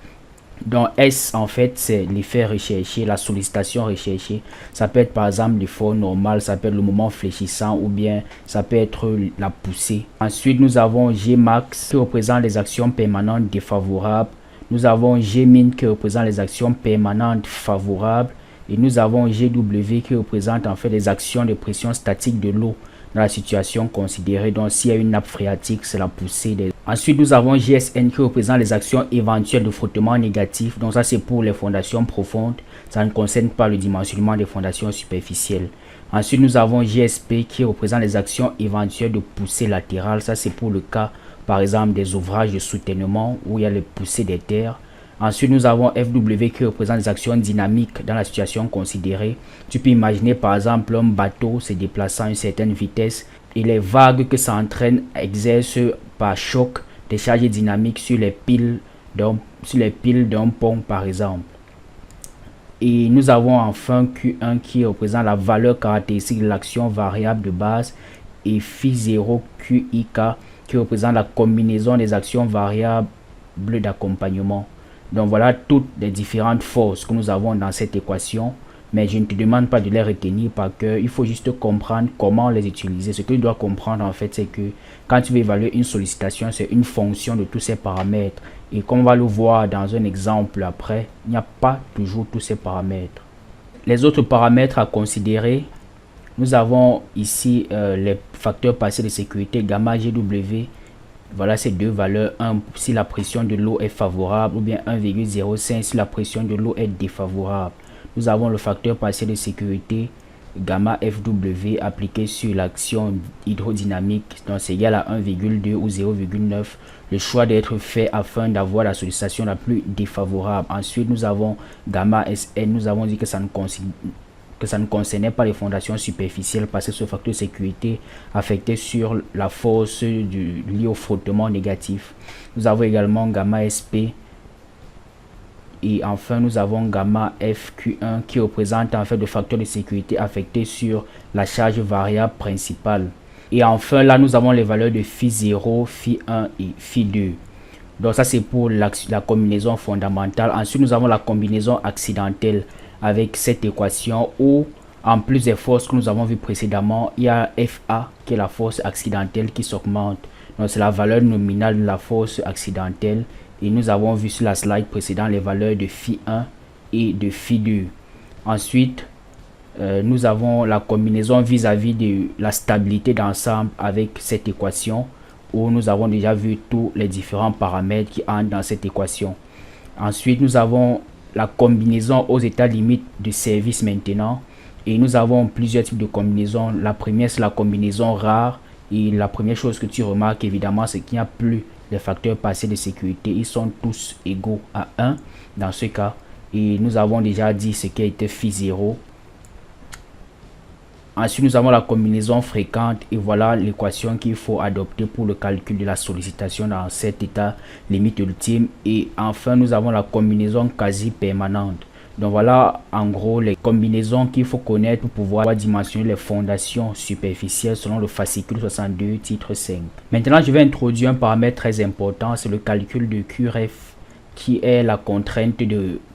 Donc S en fait c'est l'effet recherché, la sollicitation recherchée. Ça peut être par exemple l'effort normal, ça peut être le moment fléchissant ou bien ça peut être la poussée. Ensuite nous avons G max qui représente les actions permanentes défavorables. Nous avons G min qui représente les actions permanentes favorables. Et nous avons GW qui représente en fait les actions de pression statique de l'eau dans la situation considérée. Donc s'il y a une nappe phréatique, c'est la poussée des... Ensuite nous avons GSN qui représente les actions éventuelles de frottement négatif. Donc ça c'est pour les fondations profondes, ça ne concerne pas le dimensionnement des fondations superficielles. Ensuite nous avons GSP qui représente les actions éventuelles de poussée latérale. Ça c'est pour le cas par exemple des ouvrages de soutènement où il y a les poussées des terres. Ensuite, nous avons FW qui représente les actions dynamiques dans la situation considérée. Tu peux imaginer par exemple un bateau se déplaçant à une certaine vitesse et les vagues que ça entraîne exercent par choc des charges dynamiques sur les piles d'un pont par exemple. Et nous avons enfin Q1 qui représente la valeur caractéristique de l'action variable de base, et phi0 QIK qui représente la combinaison des actions variables d'accompagnement. Donc voilà toutes les différentes forces que nous avons dans cette équation, mais je ne te demande pas de les retenir parce qu'il faut juste comprendre comment les utiliser. Ce que tu dois comprendre en fait, c'est que quand tu veux évaluer une sollicitation, c'est une fonction de tous ces paramètres. Et comme on va le voir dans un exemple après, il n'y a pas toujours tous ces paramètres. Les autres paramètres à considérer, nous avons ici les facteurs partiels de sécurité gamma GW. Voilà ces deux valeurs, 1 si la pression de l'eau est favorable ou bien 1,05 si la pression de l'eau est défavorable. Nous avons le facteur partiel de sécurité gamma FW appliqué sur l'action hydrodynamique, donc c'est égal à 1,2 ou 0,9. Le choix d'être fait afin d'avoir la sollicitation la plus défavorable. Ensuite, nous avons gamma SN, nous avons dit que ça ne concernait pas les fondations superficielles parce que ce facteur de sécurité affectait sur la force liée au frottement négatif. Nous avons également gamma SP. Et enfin, nous avons gamma FQ1 qui représente en fait le facteur de sécurité affecté sur la charge variable principale. Et enfin, là, nous avons les valeurs de phi0, phi1 et phi2. Donc ça, c'est pour la combinaison fondamentale. Ensuite, nous avons la combinaison accidentelle avec cette équation où, en plus des forces que nous avons vues précédemment, il y a FA qui est la force accidentelle qui s'augmente. Donc c'est la valeur nominale de la force accidentelle. Et nous avons vu sur la slide précédente les valeurs de phi1 et de phi2. Ensuite, nous avons la combinaison vis-à-vis de la stabilité d'ensemble avec cette équation où nous avons déjà vu tous les différents paramètres qui entrent dans cette équation. Ensuite, nous avons la combinaison aux états limites de service maintenant. Et nous avons plusieurs types de combinaisons. La première, c'est la combinaison rare. Et la première chose que tu remarques évidemment, c'est qu'il n'y a plus les facteurs partiels de sécurité. Ils sont tous égaux à 1 dans ce cas. Et nous avons déjà dit ce qui a été phi0. Ensuite, nous avons la combinaison fréquente et voilà l'équation qu'il faut adopter pour le calcul de la sollicitation dans cet état limite ultime. Et enfin, nous avons la combinaison quasi permanente. Donc voilà en gros les combinaisons qu'il faut connaître pour pouvoir dimensionner les fondations superficielles selon le fascicule 62 titre 5. Maintenant, je vais introduire un paramètre très important, c'est le calcul de QRF qui est la contrainte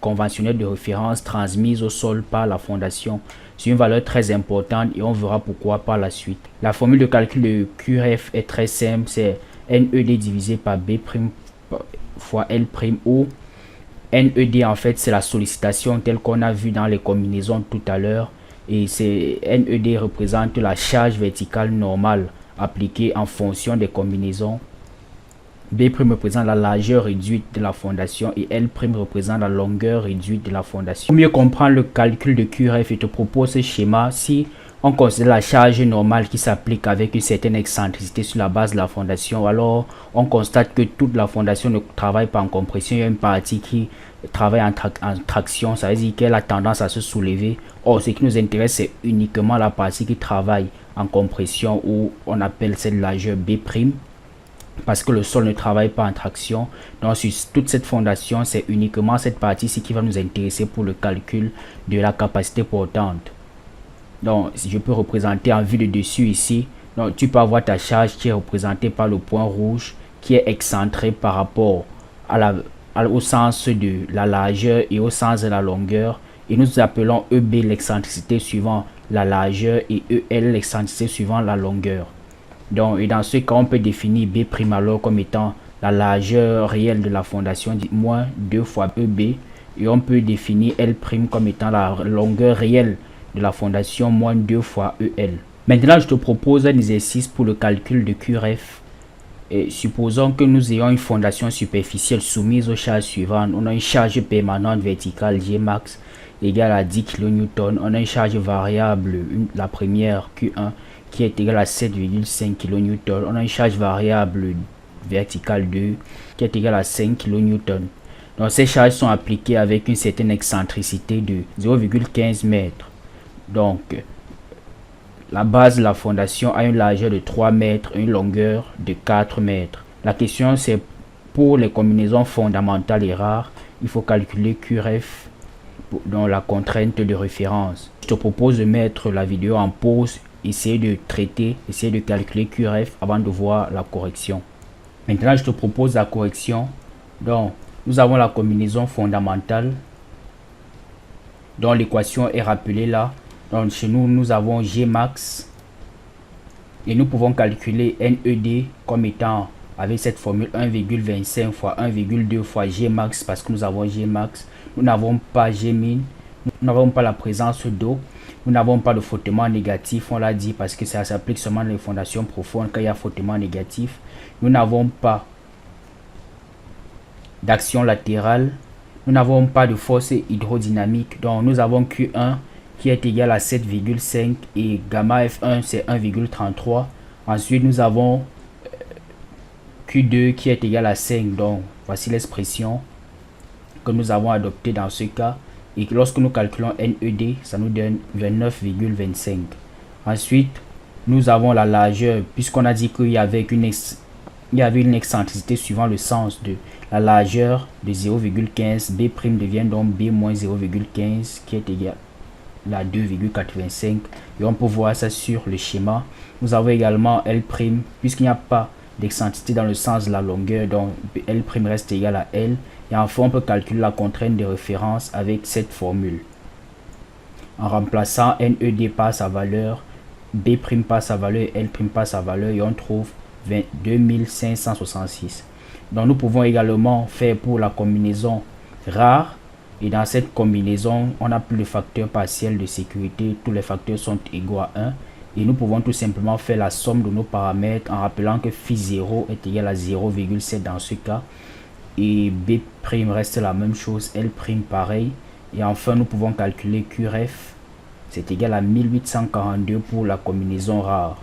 conventionnelle de référence transmise au sol par la fondation. C'est une valeur très importante et on verra pourquoi par la suite. La formule de calcul de QRF est très simple, c'est NED divisé par B' fois L' où NED en fait c'est la sollicitation telle qu'on a vu dans les combinaisons tout à l'heure et c'est NED représente la charge verticale normale appliquée en fonction des combinaisons. B' représente la largeur réduite de la fondation et L' représente la longueur réduite de la fondation. Pour mieux comprendre le calcul de QRF, je te propose ce schéma. Si on considère la charge normale qui s'applique avec une certaine excentricité sur la base de la fondation, alors on constate que toute la fondation ne travaille pas en compression. Il y a une partie qui travaille en traction, ça veut dire qu'elle a tendance à se soulever. Or, ce qui nous intéresse, c'est uniquement la partie qui travaille en compression, où on appelle cette largeur B'. Parce que le sol ne travaille pas en traction. Donc sur toute cette fondation, c'est uniquement cette partie-ci qui va nous intéresser pour le calcul de la capacité portante. Donc si je peux représenter en vue de dessus ici, donc tu peux avoir ta charge qui est représentée par le point rouge qui est excentré par rapport au sens de la largeur et au sens de la longueur. Et nous appelons EB l'excentricité suivant la largeur et EL l'excentricité suivant la longueur. Donc, et dans ce cas, on peut définir B' alors comme étant la largeur réelle de la fondation, moins 2 fois EB. Et on peut définir L' comme étant la longueur réelle de la fondation, moins 2 fois EL. Maintenant, je te propose un exercice pour le calcul de QRF. Et supposons que nous ayons une fondation superficielle soumise aux charges suivantes. On a une charge permanente verticale Gmax égale à 10 kN. On a une charge variable, la première Q1, qui est égal à 7,5 kN. On a une charge variable verticale 2 qui est égale à 5 kN. Donc ces charges sont appliquées avec une certaine excentricité de 0,15 mètres. Donc la base de la fondation a une largeur de 3 mètres, une longueur de 4 mètres. La question c'est pour les combinaisons fondamentales et rares, il faut calculer QRF dans la contrainte de référence. Je te propose de mettre la vidéo en pause, essayer de traiter, essayer de calculer QRF avant de voir la correction. Maintenant, je te propose la correction. Donc, nous avons la combinaison fondamentale dont l'équation est rappelée là. Donc, chez nous, nous avons Gmax et nous pouvons calculer NED comme étant avec cette formule 1,25 fois 1,2 fois Gmax parce que nous avons Gmax. Nous n'avons pas Gmin, nous n'avons pas la présence d'eau, nous n'avons pas de frottement négatif, on l'a dit parce que ça s'applique seulement dans les fondations profondes quand il y a frottement négatif. Nous n'avons pas d'action latérale, nous n'avons pas de force hydrodynamique. Donc nous avons Q1 qui est égal à 7,5 et gamma F1 c'est 1,33. Ensuite nous avons Q2 qui est égal à 5. Donc voici l'expression que nous avons adoptée dans ce cas. Et lorsque nous calculons NED, ça nous donne 29,25. Ensuite, nous avons la largeur, puisqu'on a dit qu'il y avait une excentricité suivant le sens de la largeur de 0,15. B' devient donc B moins 0,15 qui est égal à 2,85. Et on peut voir ça sur le schéma. Nous avons également L', puisqu'il n'y a pas d'excentricité dans le sens de la longueur, donc L' reste égal à L. Et enfin, on peut calculer la contrainte de référence avec cette formule. En remplaçant NED par sa valeur, B' par sa valeur et L' par sa valeur, et on trouve 2566. Donc nous pouvons également faire pour la combinaison rare. Et dans cette combinaison, on n'a plus le facteur partiel de sécurité. Tous les facteurs sont égaux à 1. Et nous pouvons tout simplement faire la somme de nos paramètres en rappelant que phi0 est égal à 0,7 dans ce cas. Et B' reste la même chose, L' pareil. Et enfin, nous pouvons calculer QRF. C'est égal à 1842 pour la combinaison rare.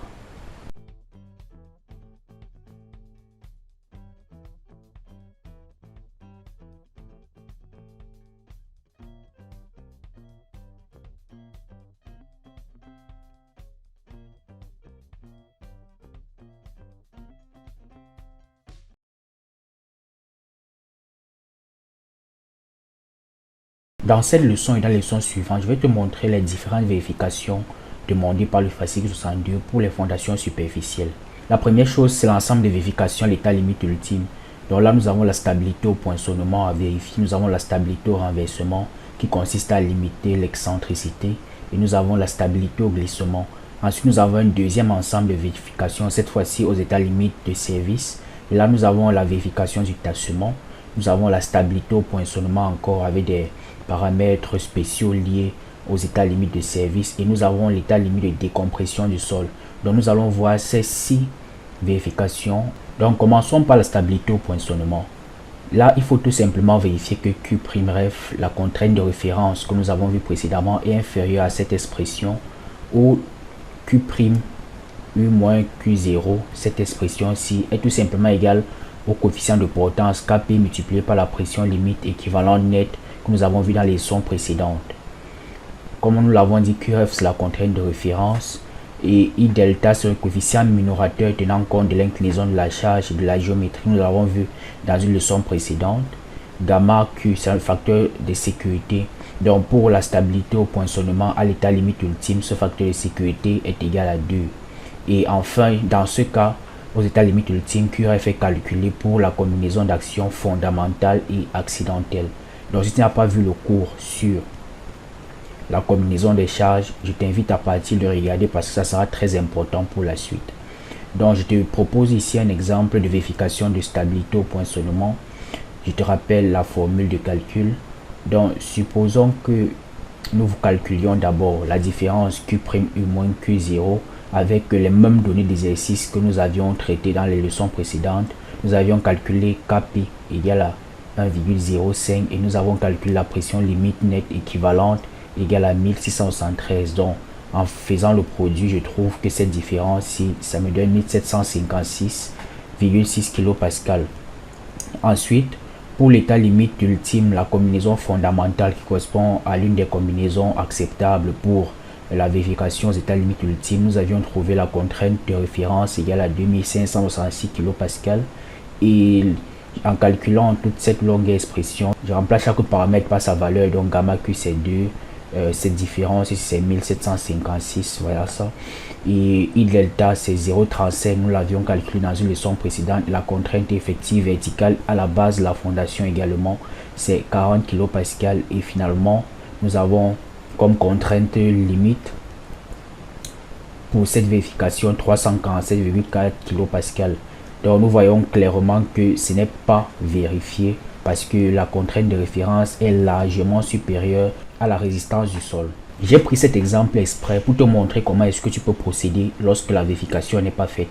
Dans cette leçon et dans les leçons suivantes, je vais te montrer les différentes vérifications demandées par le fascicule 62 pour les fondations superficielles. La première chose, c'est l'ensemble des vérifications à l'état limite ultime. Donc là, nous avons la stabilité au poinçonnement à vérifier. Nous avons la stabilité au renversement qui consiste à limiter l'excentricité. Et nous avons la stabilité au glissement. Ensuite, nous avons un deuxième ensemble de vérifications, cette fois-ci aux états limites de service. Et là, nous avons la vérification du tassement. Nous avons la stabilité au poinçonnement encore avec des paramètres spéciaux liés aux états limites de service. Et nous avons l'état limite de décompression du sol. Donc nous allons voir ces 6 vérifications. Donc commençons par la stabilité au poinçonnement. Là, il faut tout simplement vérifier que Q'ref, la contrainte de référence que nous avons vu précédemment, est inférieure à cette expression, où Q' U moins Q0, cette expression-ci est tout simplement égale au coefficient de portance Kp multiplié par la pression limite équivalente nette que nous avons vu dans les leçons précédentes. Comme nous l'avons dit, QRF c'est la contrainte de référence et I delta c'est le coefficient minorateur tenant compte de l'inclinaison de la charge et de la géométrie. Nous l'avons vu dans une leçon précédente. Gamma Q c'est un facteur de sécurité. Donc pour la stabilité au poinçonnement à l'état limite ultime, ce facteur de sécurité est égal à 2. Et enfin, dans ce cas, aux états limites ultimes, QRF est calculé pour la combinaison d'actions fondamentales et accidentelles. Donc si tu n'as pas vu le cours sur la combinaison des charges, je t'invite à partir de regarder parce que ça sera très important pour la suite. Donc je te propose ici un exemple de vérification de stabilité au poinçonnement. Je te rappelle la formule de calcul. Donc supposons que nous calculions d'abord la différence Q'U moins Q0 avec les mêmes données d'exercice que nous avions traitées dans les leçons précédentes. Nous avions calculé Kp égale à 1,05 et nous avons calculé la pression limite nette équivalente égale à 1673. Donc en faisant le produit, je trouve que cette différence-ci, ça me donne 1756,6 kPa. Ensuite, pour l'état limite ultime, la combinaison fondamentale qui correspond à l'une des combinaisons acceptables pour la vérification aux états limites ultimes, nous avions trouvé la contrainte de référence égale à 2566 kPa et En calculant toute cette longue expression, je remplace chaque paramètre par sa valeur. Donc gamma q c'est 2, cette différence ici c'est 1756, voilà ça. Et I delta c'est 0,35, nous l'avions calculé dans une leçon précédente. La contrainte effective verticale à la base de la fondation également c'est 40 kPa. Et finalement nous avons comme contrainte limite pour cette vérification 347,4 kPa. Donc nous voyons clairement que ce n'est pas vérifié parce que la contrainte de référence est largement supérieure à la résistance du sol. J'ai pris cet exemple exprès pour te montrer comment est-ce que tu peux procéder lorsque la vérification n'est pas faite.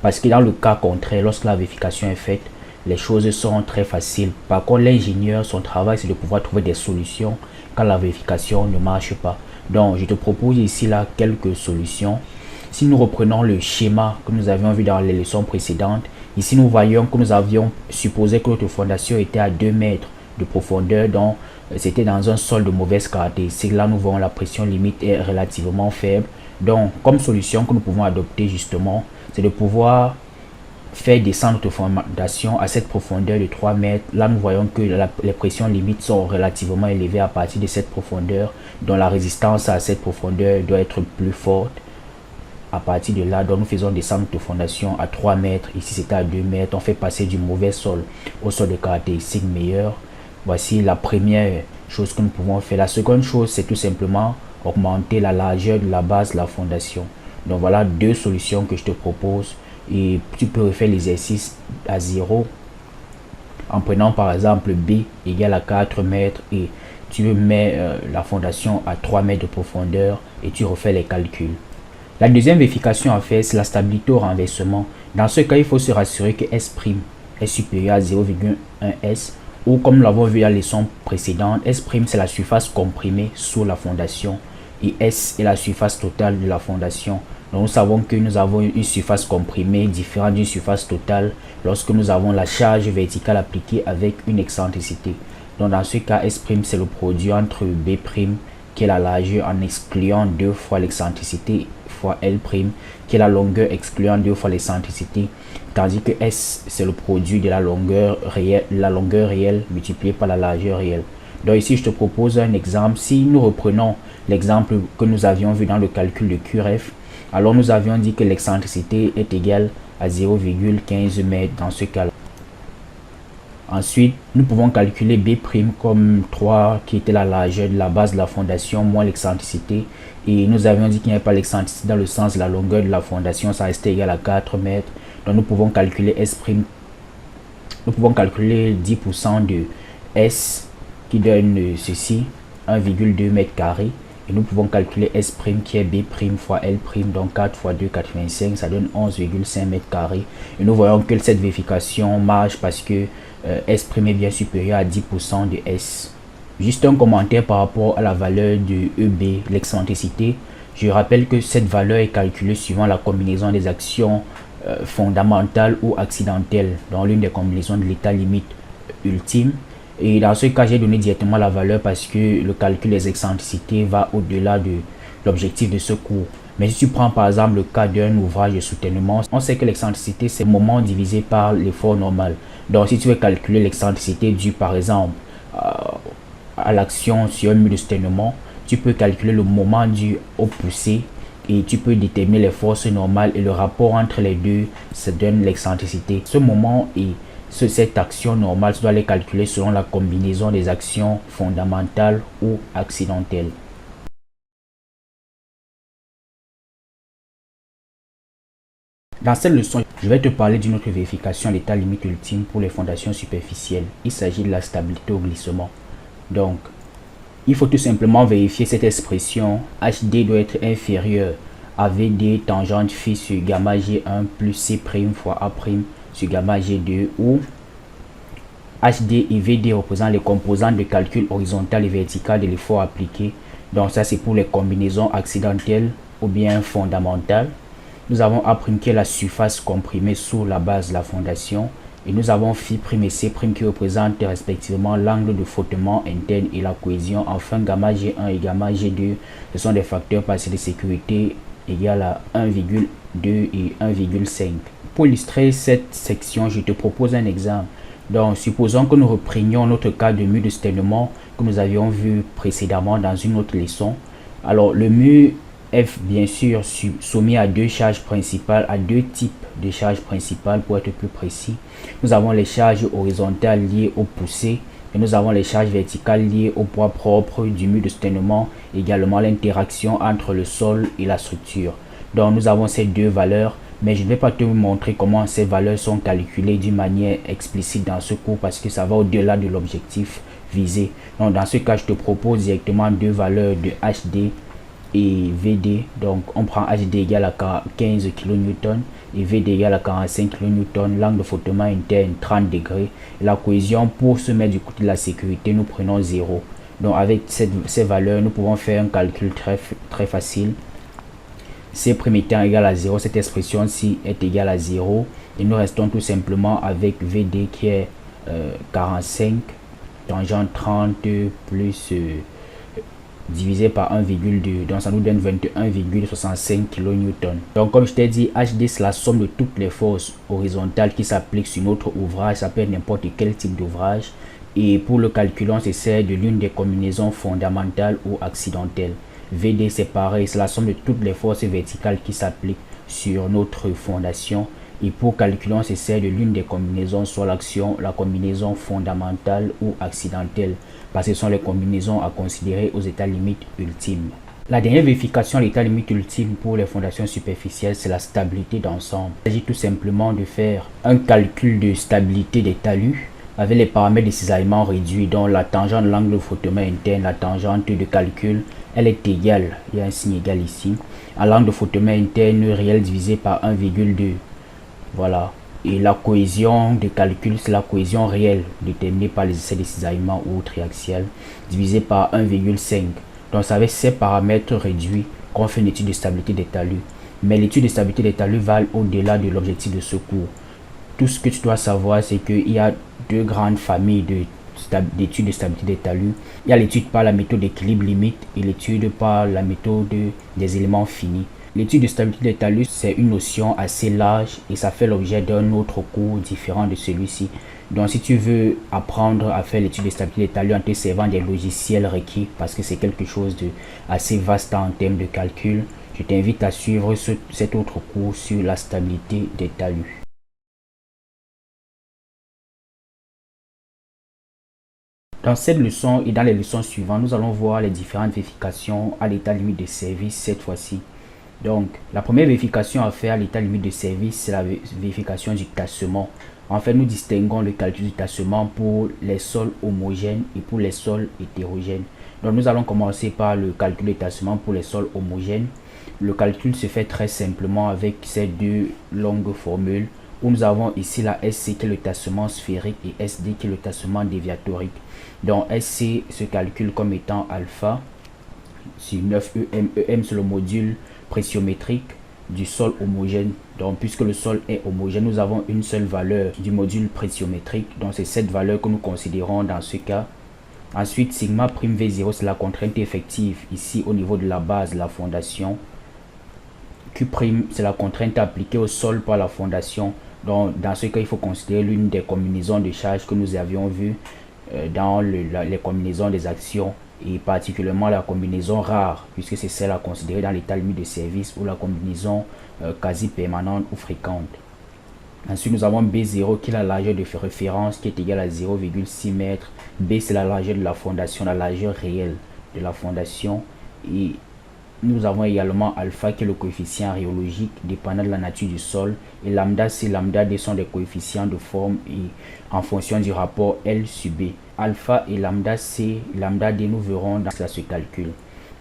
Parce que dans le cas contraire, lorsque la vérification est faite, les choses seront très faciles. Par contre, l'ingénieur, son travail, c'est de pouvoir trouver des solutions quand la vérification ne marche pas. Donc, je te propose ici là quelques solutions. Si nous reprenons le schéma que nous avions vu dans les leçons précédentes, ici nous voyons que nous avions supposé que notre fondation était à 2 mètres de profondeur, donc c'était dans un sol de mauvaise caractéristique. Là nous voyons la pression limite est relativement faible. Donc comme solution que nous pouvons adopter justement, c'est de pouvoir faire descendre notre fondation à cette profondeur de 3 mètres. Là nous voyons que les pressions limites sont relativement élevées à partir de cette profondeur, dont la résistance à cette profondeur doit être plus forte. À partir de là, donc nous faisons descendre notre fondation à 3 mètres. Ici c'était à 2 mètres. On fait passer du mauvais sol au sol de caractéristiques meilleures. Voici la première chose que nous pouvons faire. La seconde chose, c'est tout simplement augmenter la largeur de la base de la fondation. Donc voilà deux solutions que je te propose. Et tu peux refaire l'exercice à 0 en prenant par exemple B égale à 4 mètres et tu mets la fondation à 3 mètres de profondeur et tu refais les calculs. La deuxième vérification à faire, c'est la stabilité au renversement. Dans ce cas, il faut se rassurer que S' est supérieur à 0,1S ou comme nous l'avons vu à la leçon précédente, S' c'est la surface comprimée sous la fondation et S est la surface totale de la fondation. Donc nous savons que nous avons une surface comprimée différente d'une surface totale lorsque nous avons la charge verticale appliquée avec une excentricité. Donc dans ce cas, S' c'est le produit entre B' qui est la largeur en excluant 2 fois l'excentricité fois L', qui est la longueur excluant 2 fois l'excentricité, tandis que S c'est le produit de la longueur réelle multipliée par la largeur réelle. Donc ici je te propose un exemple. Si nous reprenons l'exemple que nous avions vu dans le calcul de QRF, alors nous avions dit que l'excentricité est égale à 0,15 mètres dans ce cas-là. Ensuite, nous pouvons calculer B' comme 3 qui était la largeur de la base de la fondation moins l'excentricité. Et nous avions dit qu'il n'y avait pas l'excentricité dans le sens de la longueur de la fondation, ça restait égal à 4 mètres. Donc nous pouvons calculer S'. Nous pouvons calculer 10% de S qui donne ceci, 1,2 mètres carrés. Et nous pouvons calculer S' qui est B' fois L', donc 4 fois 2, 85, ça donne 11,5 mètres carrés. Et nous voyons que cette vérification marche parce que S' est bien supérieur à 10% de S. Juste un commentaire par rapport à la valeur de EB, l'excentricité. Je rappelle que cette valeur est calculée suivant la combinaison des actions fondamentales ou accidentelles dans l'une des combinaisons de l'état limite ultime. Et dans ce cas, j'ai donné directement la valeur parce que le calcul des excentricités va au-delà de l'objectif de ce cours. Mais si tu prends par exemple le cas d'un ouvrage de soutènement, on sait que l'excentricité c'est le moment divisé par l'effort normal. Donc si tu veux calculer l'excentricité due par exemple à l'action sur un mur de soutènement, tu peux calculer le moment dû au poussé et tu peux déterminer les forces normales et le rapport entre les deux, ça donne l'excentricité. Ce moment et cette action normale, tu dois les calculer selon la combinaison des actions fondamentales ou accidentelles. Dans cette leçon, je vais te parler d'une autre vérification à l'état limite ultime pour les fondations superficielles. Il s'agit de la stabilité au glissement. Donc, il faut tout simplement vérifier cette expression. HD doit être inférieur à VD tangente phi sur gamma G1 plus C' fois A' sur gamma G2 où HD et VD représentent les composantes de calcul horizontal et vertical de l'effort appliqué. Donc ça c'est pour les combinaisons accidentelles ou bien fondamentales. Nous avons A' qui est la surface comprimée sous la base de la fondation. Et nous avons phi' et C' qui représentent respectivement l'angle de frottement interne et la cohésion. Enfin, gamma G1 et gamma G2, ce sont des facteurs partiels de sécurité égal à 1,2 et 1,5. Pour illustrer cette section, je te propose un exemple. Donc, supposons que nous reprenions notre cas de mur de stènement que nous avions vu précédemment dans une autre leçon. Alors, le mur est bien sûr soumis à deux charges principales, à deux types de charges principales pour être plus précis. Nous avons les charges horizontales liées aux poussées et nous avons les charges verticales liées au poids propre du mur de stènement, également l'interaction entre le sol et la structure. Donc, nous avons ces deux valeurs. Mais je ne vais pas te montrer comment ces valeurs sont calculées d'une manière explicite dans ce cours parce que ça va au-delà de l'objectif visé. Donc dans ce cas, je te propose directement deux valeurs de HD et VD. Donc on prend HD égale à 15 kN et VD égale à 45 kN. L'angle de frottement interne 30 degrés. Et la cohésion, pour se mettre du côté de la sécurité, nous prenons 0. Donc avec ces valeurs, nous pouvons faire un calcul très facile. C' étant égal à 0, cette expression-ci est égale à 0. Et nous restons tout simplement avec VD qui est 45 tangente 30 plus divisé par 1,2. Donc ça nous donne 21,65 kN. Donc comme je t'ai dit, HD c'est la somme de toutes les forces horizontales qui s'appliquent sur notre ouvrage. Ça peut être n'importe quel type d'ouvrage. Et pour le calcul, on se sert de l'une des combinaisons fondamentales ou accidentelles. VD c'est pareil, c'est la somme de toutes les forces verticales qui s'appliquent sur notre fondation. Et pour calculer, on se sert de l'une des combinaisons, soit la combinaison fondamentale ou accidentelle, parce que ce sont les combinaisons à considérer aux états limites ultimes. La dernière vérification à l'état limite ultime pour les fondations superficielles, c'est la stabilité d'ensemble. Il s'agit tout simplement de faire un calcul de stabilité des talus avec les paramètres de cisaillement réduits, dont la tangente de l'angle de frottement interne, la tangente de calcul, elle est égale, il y a un signe égal ici, à l'angle de frottement interne réel divisé par 1,2. Voilà. Et la cohésion de calcul, c'est la cohésion réelle déterminée par les essais de cisaillement ou triaxial, divisé par 1,5. Donc c'est avec ces paramètres réduits qu'on fait une étude de stabilité des talus. Mais l'étude de stabilité des talus va au-delà de l'objectif de ce cours. Tout ce que tu dois savoir, c'est qu'il y a deux grandes familles d'études de stabilité des talus. Il y a l'étude par la méthode d'équilibre limite et l'étude par la méthode des éléments finis. L'étude de stabilité des talus, c'est une notion assez large et ça fait l'objet d'un autre cours différent de celui-ci. Donc si tu veux apprendre à faire l'étude de stabilité des talus en te servant des logiciels requis, parce que c'est quelque chose de assez vaste en termes de calcul, je t'invite à suivre cet autre cours sur la stabilité des talus. Dans cette leçon et dans les leçons suivantes, nous allons voir les différentes vérifications à l'état limite de service cette fois-ci. Donc, la première vérification à faire à l'état limite de service, c'est la vérification du tassement. En fait, nous distinguons le calcul du tassement pour les sols homogènes et pour les sols hétérogènes. Donc, nous allons commencer par le calcul du tassement pour les sols homogènes. Le calcul se fait très simplement avec ces deux longues formules où nous avons ici la SC qui est le tassement sphérique et SD qui est le tassement déviatorique. Donc, SC se calcule comme étant alpha sur 9 EM. EM c'est le module pressiométrique du sol homogène. Donc puisque le sol est homogène, nous avons une seule valeur du module pressiométrique. Donc c'est cette valeur que nous considérons dans ce cas. Ensuite, sigma prime V0 c'est la contrainte effective ici au niveau de la base de la fondation. Q prime c'est la contrainte appliquée au sol par la fondation. Donc dans ce cas, il faut considérer l'une des combinaisons de charges que nous avions vues dans les combinaisons des actions, et particulièrement la combinaison rare, puisque c'est celle à considérer dans l'état limite de service, ou la combinaison quasi permanente ou fréquente. Ensuite, nous avons B0 qui est la largeur de référence qui est égale à 0,6 m. B c'est la largeur de la fondation, la largeur réelle de la fondation. Et nous avons également alpha qui est le coefficient rhéologique dépendant de la nature du sol. Et lambda C, lambda D sont des coefficients de forme et en fonction du rapport L sur B. Alpha et lambda C, lambda D, nous verrons dans ce calcul.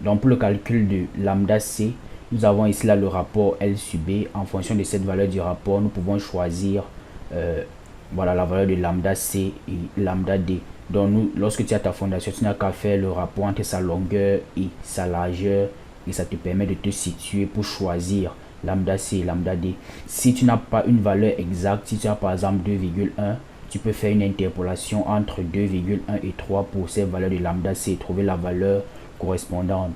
Donc pour le calcul de lambda C, nous avons ici là le rapport L sur B. En fonction de cette valeur du rapport, nous pouvons choisir voilà, la valeur de lambda C et lambda D. Donc nous, lorsque tu as ta fondation, tu n'as qu'à faire le rapport entre sa longueur et sa largeur. Et ça te permet de te situer pour choisir lambda C et lambda D. Si tu n'as pas une valeur exacte, si tu as par exemple 2,1, tu peux faire une interpolation entre 2,1 et 3 pour ces valeurs de lambda C et trouver la valeur correspondante.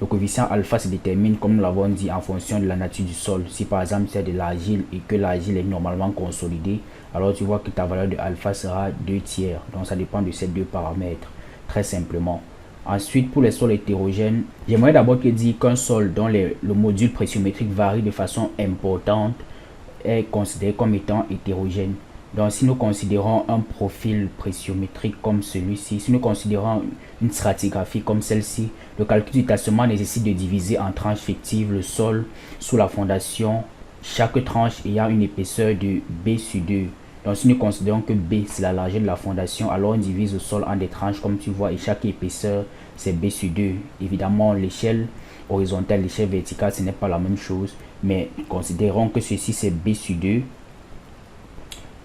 Le coefficient alpha se détermine, comme nous l'avons dit, en fonction de la nature du sol. Si par exemple c'est de l'argile et que l'argile est normalement consolidée, alors tu vois que ta valeur de alpha sera 2 tiers. Donc ça dépend de ces deux paramètres, très simplement. Ensuite, pour les sols hétérogènes, j'aimerais d'abord te dire qu'un sol dont le module pressiométrique varie de façon importante est considéré comme étant hétérogène. Donc, si nous considérons un profil pressiométrique comme celui-ci, si nous considérons une stratigraphie comme celle-ci, le calcul du tassement nécessite de diviser en tranches fictives le sol sous la fondation, chaque tranche ayant une épaisseur de B sur 2. Donc, si nous considérons que B, c'est la largeur de la fondation, alors on divise le sol en des tranches, comme tu vois, et chaque épaisseur, c'est B sur 2. Évidemment, l'échelle horizontale, l'échelle verticale, ce n'est pas la même chose, mais considérons que ceci, c'est B sur 2.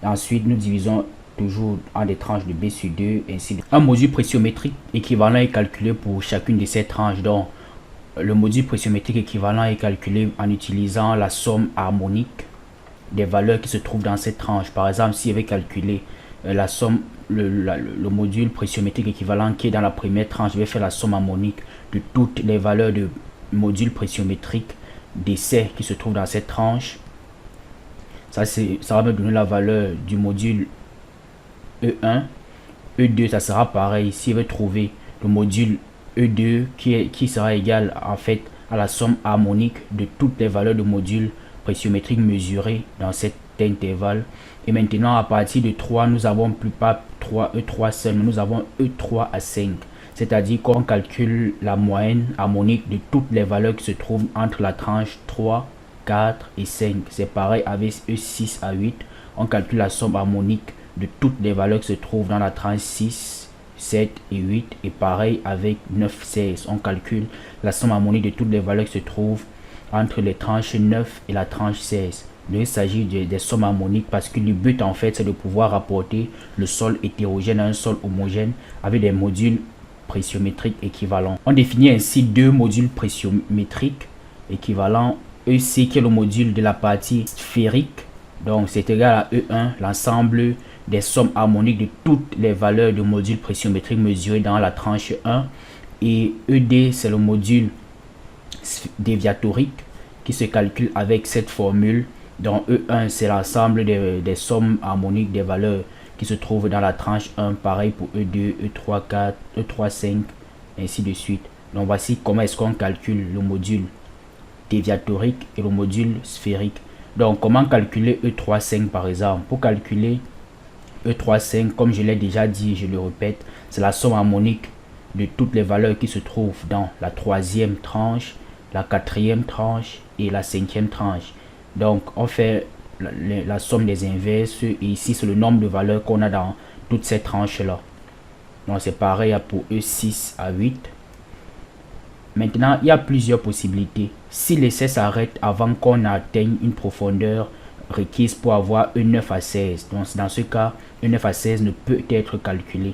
Ensuite, nous divisons toujours en des tranches de B sur 2, ainsi de suite. Un module pressiométrique équivalent est calculé pour chacune de ces tranches. Donc, le module pressiométrique équivalent est calculé en utilisant la somme harmonique des valeurs qui se trouvent dans cette tranche. Par exemple, si je vais calculer la somme, le module pressiométrique équivalent qui est dans la première tranche, je vais faire la somme harmonique de toutes les valeurs de module pressiométrique d'essai qui se trouvent dans cette tranche. Ça va me donner la valeur du module E1. E2, ça sera pareil. Si je veux trouver le module E2 qui sera égal en fait à la somme harmonique de toutes les valeurs de module pressiométrique mesurées dans cet intervalle. Et maintenant, à partir de 3, nous avons plus pas 3 E3 seul, mais nous avons E3 à 5. C'est-à-dire qu'on calcule la moyenne harmonique de toutes les valeurs qui se trouvent entre la tranche 3, 4 et 5. C'est pareil avec E6 à 8. On calcule la somme harmonique de toutes les valeurs qui se trouvent dans la tranche 6, 7 et 8. Et pareil avec 9, 16. On calcule la somme harmonique de toutes les valeurs qui se trouvent entre les tranches 9 et la tranche 16. Il s'agit des sommes harmoniques parce que le but en fait c'est de pouvoir rapporter le sol hétérogène à un sol homogène avec des modules pressiométriques équivalents. On définit ainsi deux modules pressiométriques équivalents. EC qui est le module de la partie sphérique, donc c'est égal à E1, l'ensemble des sommes harmoniques de toutes les valeurs de module pressiométrique mesurées dans la tranche 1, et ED c'est le module déviatorique qui se calcule avec cette formule. Donc E1 c'est l'ensemble des sommes harmoniques des valeurs qui se trouvent dans la tranche 1, pareil pour E2, E3, 4, E3, 5, ainsi de suite. Donc voici comment est-ce qu'on calcule le module déviatorique et le module sphérique. Donc comment calculer E3,5 par exemple? Pour calculer E3,5, comme je l'ai déjà dit, je le répète, c'est la somme harmonique de toutes les valeurs qui se trouvent dans la troisième tranche, la quatrième tranche et la cinquième tranche. Donc on fait la somme des inverses, et ici c'est le nombre de valeurs qu'on a dans toutes ces tranches là. Donc c'est pareil pour E6 à 8. Maintenant, il y a plusieurs possibilités. Si l'essai s'arrête avant qu'on atteigne une profondeur requise pour avoir E9 à 16, donc dans ce cas, E9 à 16 ne peut être calculé.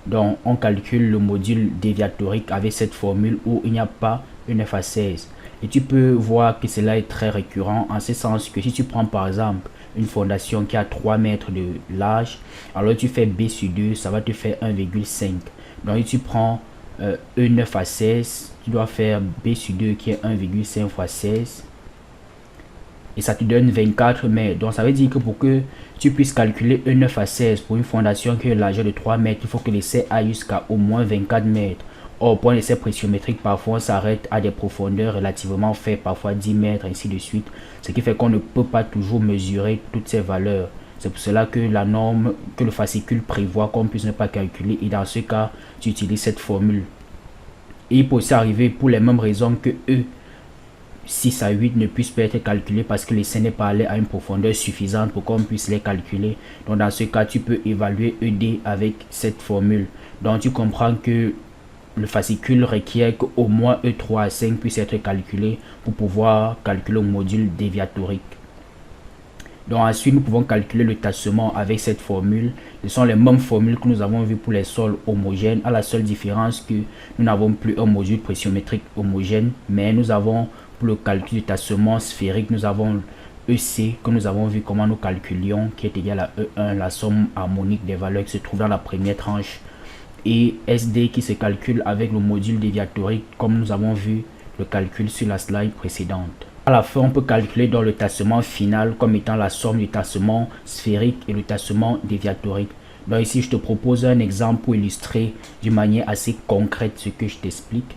Donc, on calcule le module déviatorique avec cette formule où il n'y a pas E9 à 16. Et tu peux voir que cela est très récurrent en ce sens que si tu prends par exemple une fondation qui a 3 mètres de large, alors tu fais B sur 2, ça va te faire 1,5. Donc, si tu prends E9 à 16, tu dois faire B sur 2 qui est 1,5 fois 16 et ça te donne 24 mètres. Donc ça veut dire que pour que tu puisses calculer E9 à 16 pour une fondation qui a une largeur de 3 mètres, il faut que l'essai aille jusqu'à au moins 24 mètres. Or pour l'essai pressiométrique, parfois on s'arrête à des profondeurs relativement faibles, parfois 10 mètres, ainsi de suite, ce qui fait qu'on ne peut pas toujours mesurer toutes ces valeurs. C'est pour cela que la norme, que le fascicule prévoit qu'on puisse ne pas calculer, et dans ce cas, tu utilises cette formule. Et il peut aussi arriver pour les mêmes raisons que E6 à 8 ne puissent pas être calculés parce que l'essai n'est pas allé à une profondeur suffisante pour qu'on puisse les calculer. Donc dans ce cas, tu peux évaluer ED avec cette formule. Donc tu comprends que le fascicule requiert qu'au moins E3 à 5 puisse être calculé pour pouvoir calculer le module déviatorique. Donc ensuite, nous pouvons calculer le tassement avec cette formule. Ce sont les mêmes formules que nous avons vues pour les sols homogènes, à la seule différence que nous n'avons plus un module pressiométrique homogène, mais nous avons pour le calcul du tassement sphérique, nous avons EC que nous avons vu comment nous calculions, qui est égal à E1, la somme harmonique des valeurs qui se trouvent dans la première tranche et SD qui se calcule avec le module déviatorique comme nous avons vu le calcul sur la slide précédente. À la fin, on peut calculer dans le tassement final comme étant la somme du tassement sphérique et le tassement déviatorique. Donc ici, je te propose un exemple pour illustrer d'une manière assez concrète ce que je t'explique.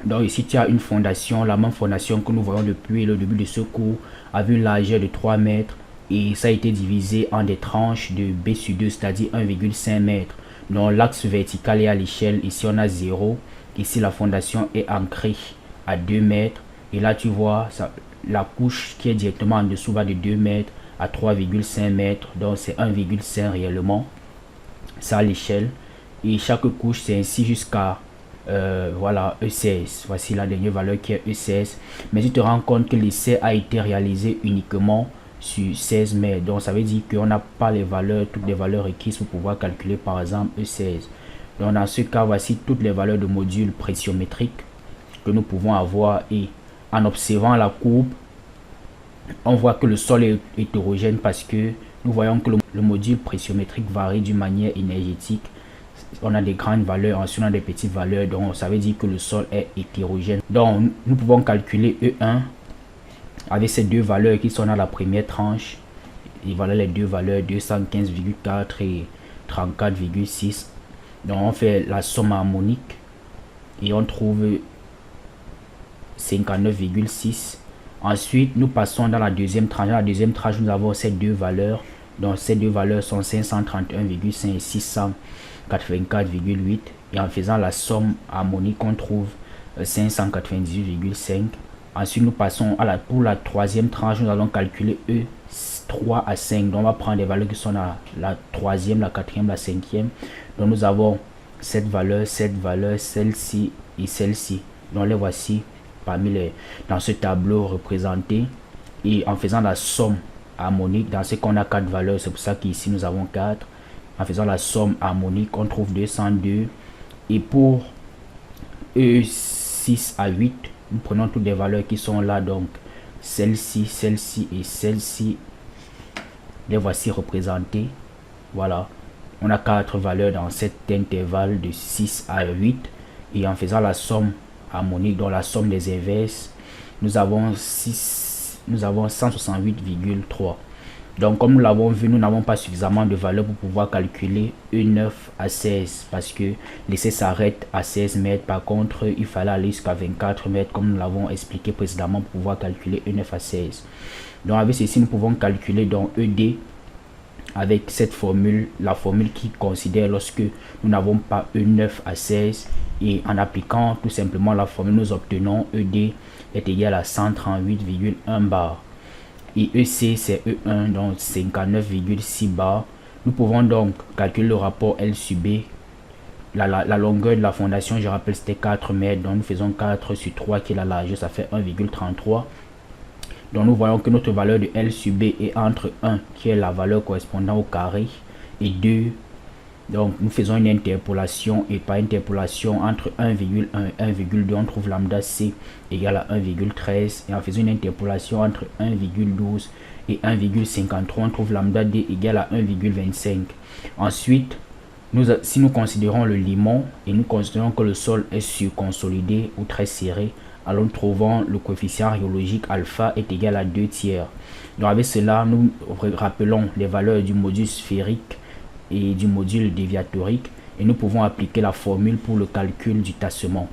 Donc ici, tu as une fondation, la même fondation que nous voyons depuis le début de ce cours, avec une largeur de 3 mètres et ça a été divisé en des tranches de B sur 2, c'est-à-dire 1,5 mètre. Donc l'axe vertical est à l'échelle, ici on a 0, ici la fondation est ancrée à 2 mètres. Et là, tu vois, ça, la couche qui est directement en dessous va de 2 mètres à 3,5 mètres. Donc, c'est 1,5 réellement. Ça à l'échelle. Et chaque couche, c'est ainsi jusqu'à voilà, E16. Voici la dernière valeur qui est E16. Mais tu te rends compte que l'essai a été réalisé uniquement sur 16 mètres. Donc, ça veut dire qu'on n'a pas les valeurs, toutes les valeurs requises pour pouvoir calculer, par exemple, E16. Donc, dans ce cas, voici toutes les valeurs de modules pressiométriques que nous pouvons avoir. Et en observant la courbe, on voit que le sol est hétérogène parce que nous voyons que le module pressiométrique varie d'une manière énergétique. On a des grandes valeurs, ensuite on a des petites valeurs, donc ça veut dire que le sol est hétérogène. Donc nous pouvons calculer E1 avec ces deux valeurs qui sont dans la première tranche. Et voilà les deux valeurs, 215,4 et 34,6. Donc on fait la somme harmonique et on trouve 59,6. Ensuite, nous passons dans la deuxième tranche. Dans la deuxième tranche, nous avons ces deux valeurs. Donc, ces deux valeurs sont 531,5 et 684,8. Et en faisant la somme harmonique, on trouve 598,5. Ensuite, nous passons pour la troisième tranche. Nous allons calculer E3 à 5. Donc, on va prendre les valeurs qui sont la troisième, la quatrième, la cinquième. Donc, nous avons cette valeur, celle-ci et celle-ci. Donc, les voici dans ce tableau représenté. Et en faisant la somme harmonique, dans ce qu'on a 4 valeurs, c'est pour ça qu'ici nous avons 4. En faisant la somme harmonique, on trouve 202. Et pour E6 à 8, nous prenons toutes les valeurs qui sont là, donc celle-ci, celle-ci et celle-ci. Les voici représentées. Voilà, on a 4 valeurs dans cet intervalle de 6 à 8. Et en faisant la somme harmonique, dans la somme des inverses, nous avons 168,3. Donc comme nous l'avons vu, nous n'avons pas suffisamment de valeurs pour pouvoir calculer E9 à 16 parce que l'essai s'arrête à 16 mètres. Par contre, il fallait aller jusqu'à 24 mètres comme nous l'avons expliqué précédemment pour pouvoir calculer E9 à 16. Donc avec ceci, nous pouvons calculer donc ED avec cette formule, la formule qui considère lorsque nous n'avons pas E9 à 16. Et en appliquant tout simplement la formule, nous obtenons ED est égal à 138,1 bar. Et EC c'est E1, donc 59,6 bar. Nous pouvons donc calculer le rapport L sur B. La longueur de la fondation, je rappelle, c'était 4 mètres. Donc nous faisons 4 sur 3 qui est la largeur, ça fait 1,33. Donc nous voyons que notre valeur de L sur B est entre 1, qui est la valeur correspondant au carré, et 2. Donc nous faisons une interpolation et par interpolation entre 1,1 et 1,2, on trouve lambda C égale à 1,13. Et en faisant une interpolation entre 1,12 et 1,53, on trouve lambda D égale à 1,25. Ensuite, si nous considérons le limon et nous considérons que le sol est surconsolidé ou très serré, alors nous trouvons le coefficient rhéologique alpha est égal à 2 tiers. Donc avec cela, nous rappelons les valeurs du module sphérique et du module déviatorique et nous pouvons appliquer la formule pour le calcul du tassement.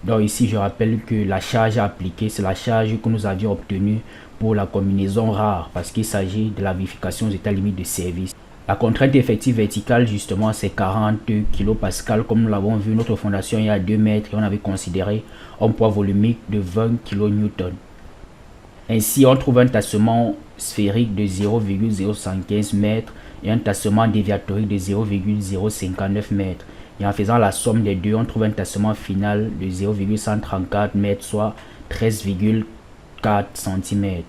Donc ici, je rappelle que la charge à appliquer, c'est la charge que nous avions obtenue pour la combinaison rare parce qu'il s'agit de la vérification aux états limites de service. La contrainte effective verticale, justement, c'est 40 kPa. Comme nous l'avons vu, notre fondation est à 2 mètres et on avait considéré un poids volumique de 20 kN. Ainsi, on trouve un tassement sphérique de 0,015 mètres et un tassement déviatorique de 0,059 mètres. Et en faisant la somme des deux, on trouve un tassement final de 0,134 mètres, soit 13,4 cm.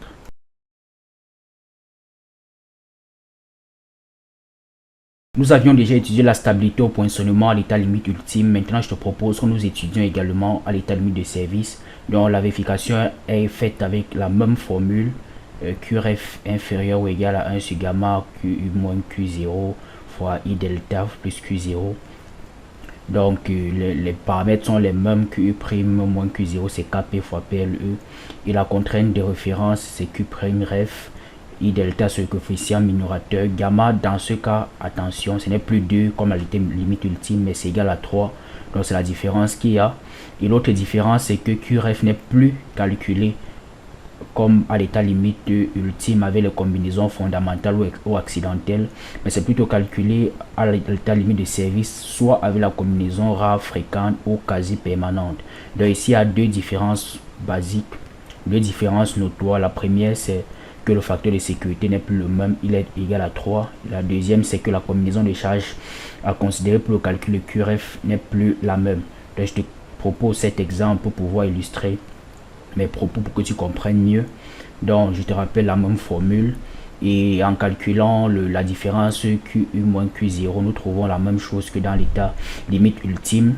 Nous avions déjà étudié la stabilité au poinçonnement à l'état limite ultime. Maintenant, je te propose que nous étudions également à l'état limite de service. Donc, la vérification est faite avec la même formule. QRF inférieur ou égal à 1 sur gamma QU moins Q0 fois I delta plus Q0. Donc les paramètres sont les mêmes que U' moins Q0 c'est Kp fois PLE. Et la contrainte de référence c'est Q' ref. I delta sur le coefficient minorateur. Gamma dans ce cas, attention, ce n'est plus 2 comme la limite ultime, mais c'est égal à 3. Donc c'est la différence qu'il y a. Et l'autre différence c'est que Qref n'est plus calculé comme à l'état limite ultime avec les combinaisons fondamentales ou accidentelles, mais c'est plutôt calculé à l'état limite de service, soit avec la combinaison rare, fréquente ou quasi permanente. Donc ici il y a deux différences basiques, deux différences notoires. La première c'est que le facteur de sécurité n'est plus le même, il est égal à 3. La deuxième c'est que la combinaison de charges à considérer pour le calcul de Qref n'est plus la même. Donc je te propose cet exemple pour pouvoir illustrer mes propos pour que tu comprennes mieux. Donc je te rappelle la même formule, et en calculant la différence QU moins Q0, nous trouvons la même chose que dans l'état limite ultime.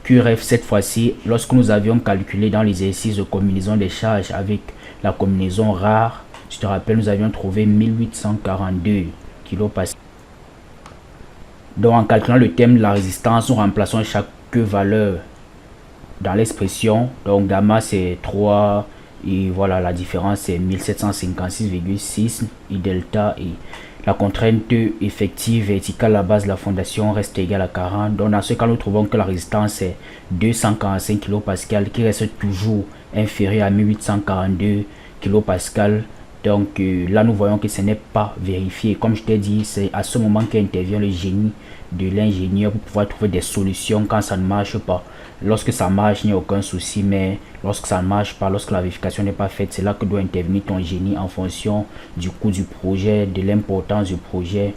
Qref cette fois-ci, lorsque nous avions calculé dans l'exercice de combinaison des charges avec la combinaison rare, je te rappelle, nous avions trouvé 1842 kPa. Donc en calculant le thème de la résistance, nous remplaçons chaque valeur dans l'expression. Donc gamma c'est 3 et voilà, la différence c'est 1756,6. I delta et la contrainte effective verticale à la base de la fondation reste égale à 40. Donc dans ce cas nous trouvons que la résistance est 245 kPa qui reste toujours inférieur à 1842 kPa. Donc là nous voyons que ce n'est pas vérifié. Comme je t'ai dit, c'est à ce moment qu'intervient le génie de l'ingénieur pour pouvoir trouver des solutions quand ça ne marche pas. Lorsque ça marche, il n'y a aucun souci, mais lorsque ça ne marche pas, lorsque la vérification n'est pas faite, c'est là que doit intervenir ton génie en fonction du coût du projet, de l'importance du projet,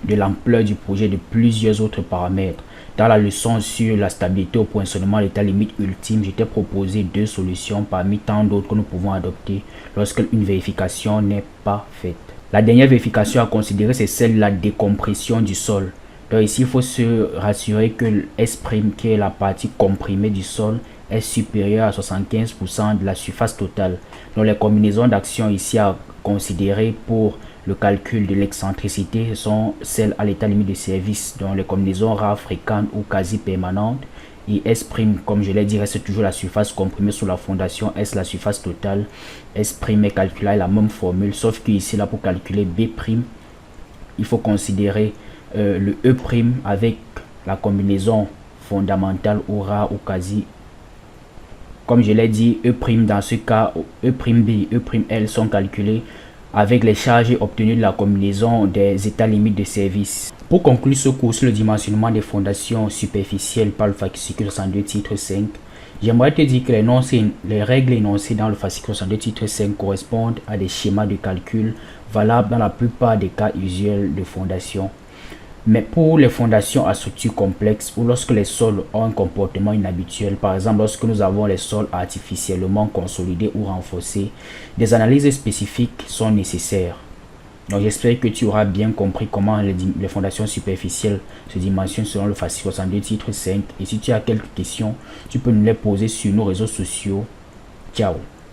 de l'ampleur du projet, de plusieurs autres paramètres. Dans la leçon sur la stabilité au poinçonnement à l'état limite ultime, je t'ai proposé deux solutions parmi tant d'autres que nous pouvons adopter lorsque une vérification n'est pas faite. La dernière vérification à considérer, c'est celle de la décompression du sol. Donc ici, il faut se rassurer que S', qui est la partie comprimée du sol, est supérieure à 75% de la surface totale. Donc les combinaisons d'actions ici à considérer pour le calcul de l'excentricité sont celles à l'état limite de service, donc les combinaisons rares, fréquentes ou quasi permanentes. Et S', comme je l'ai dit, reste toujours la surface comprimée sous la fondation, S la surface totale. S' est calculé à la même formule, sauf que ici, là, pour calculer B', il faut considérer le E' avec la combinaison fondamentale ou rare ou quasi. Comme je l'ai dit, E' dans ce cas, E'B et E'L sont calculés avec les charges obtenues de la combinaison des états limites de service. Pour conclure ce cours sur le dimensionnement des fondations superficielles par le fascicule 62 titre 5, j'aimerais te dire que les règles énoncées dans le fascicule 62 titre 5 correspondent à des schémas de calcul valables dans la plupart des cas usuels de fondation. Mais pour les fondations à structure complexe ou lorsque les sols ont un comportement inhabituel, par exemple lorsque nous avons les sols artificiellement consolidés ou renforcés, des analyses spécifiques sont nécessaires. Donc j'espère que tu auras bien compris comment les fondations superficielles se dimensionnent selon le fascicule 62 titre 5. Et si tu as quelques questions, tu peux nous les poser sur nos réseaux sociaux. Ciao.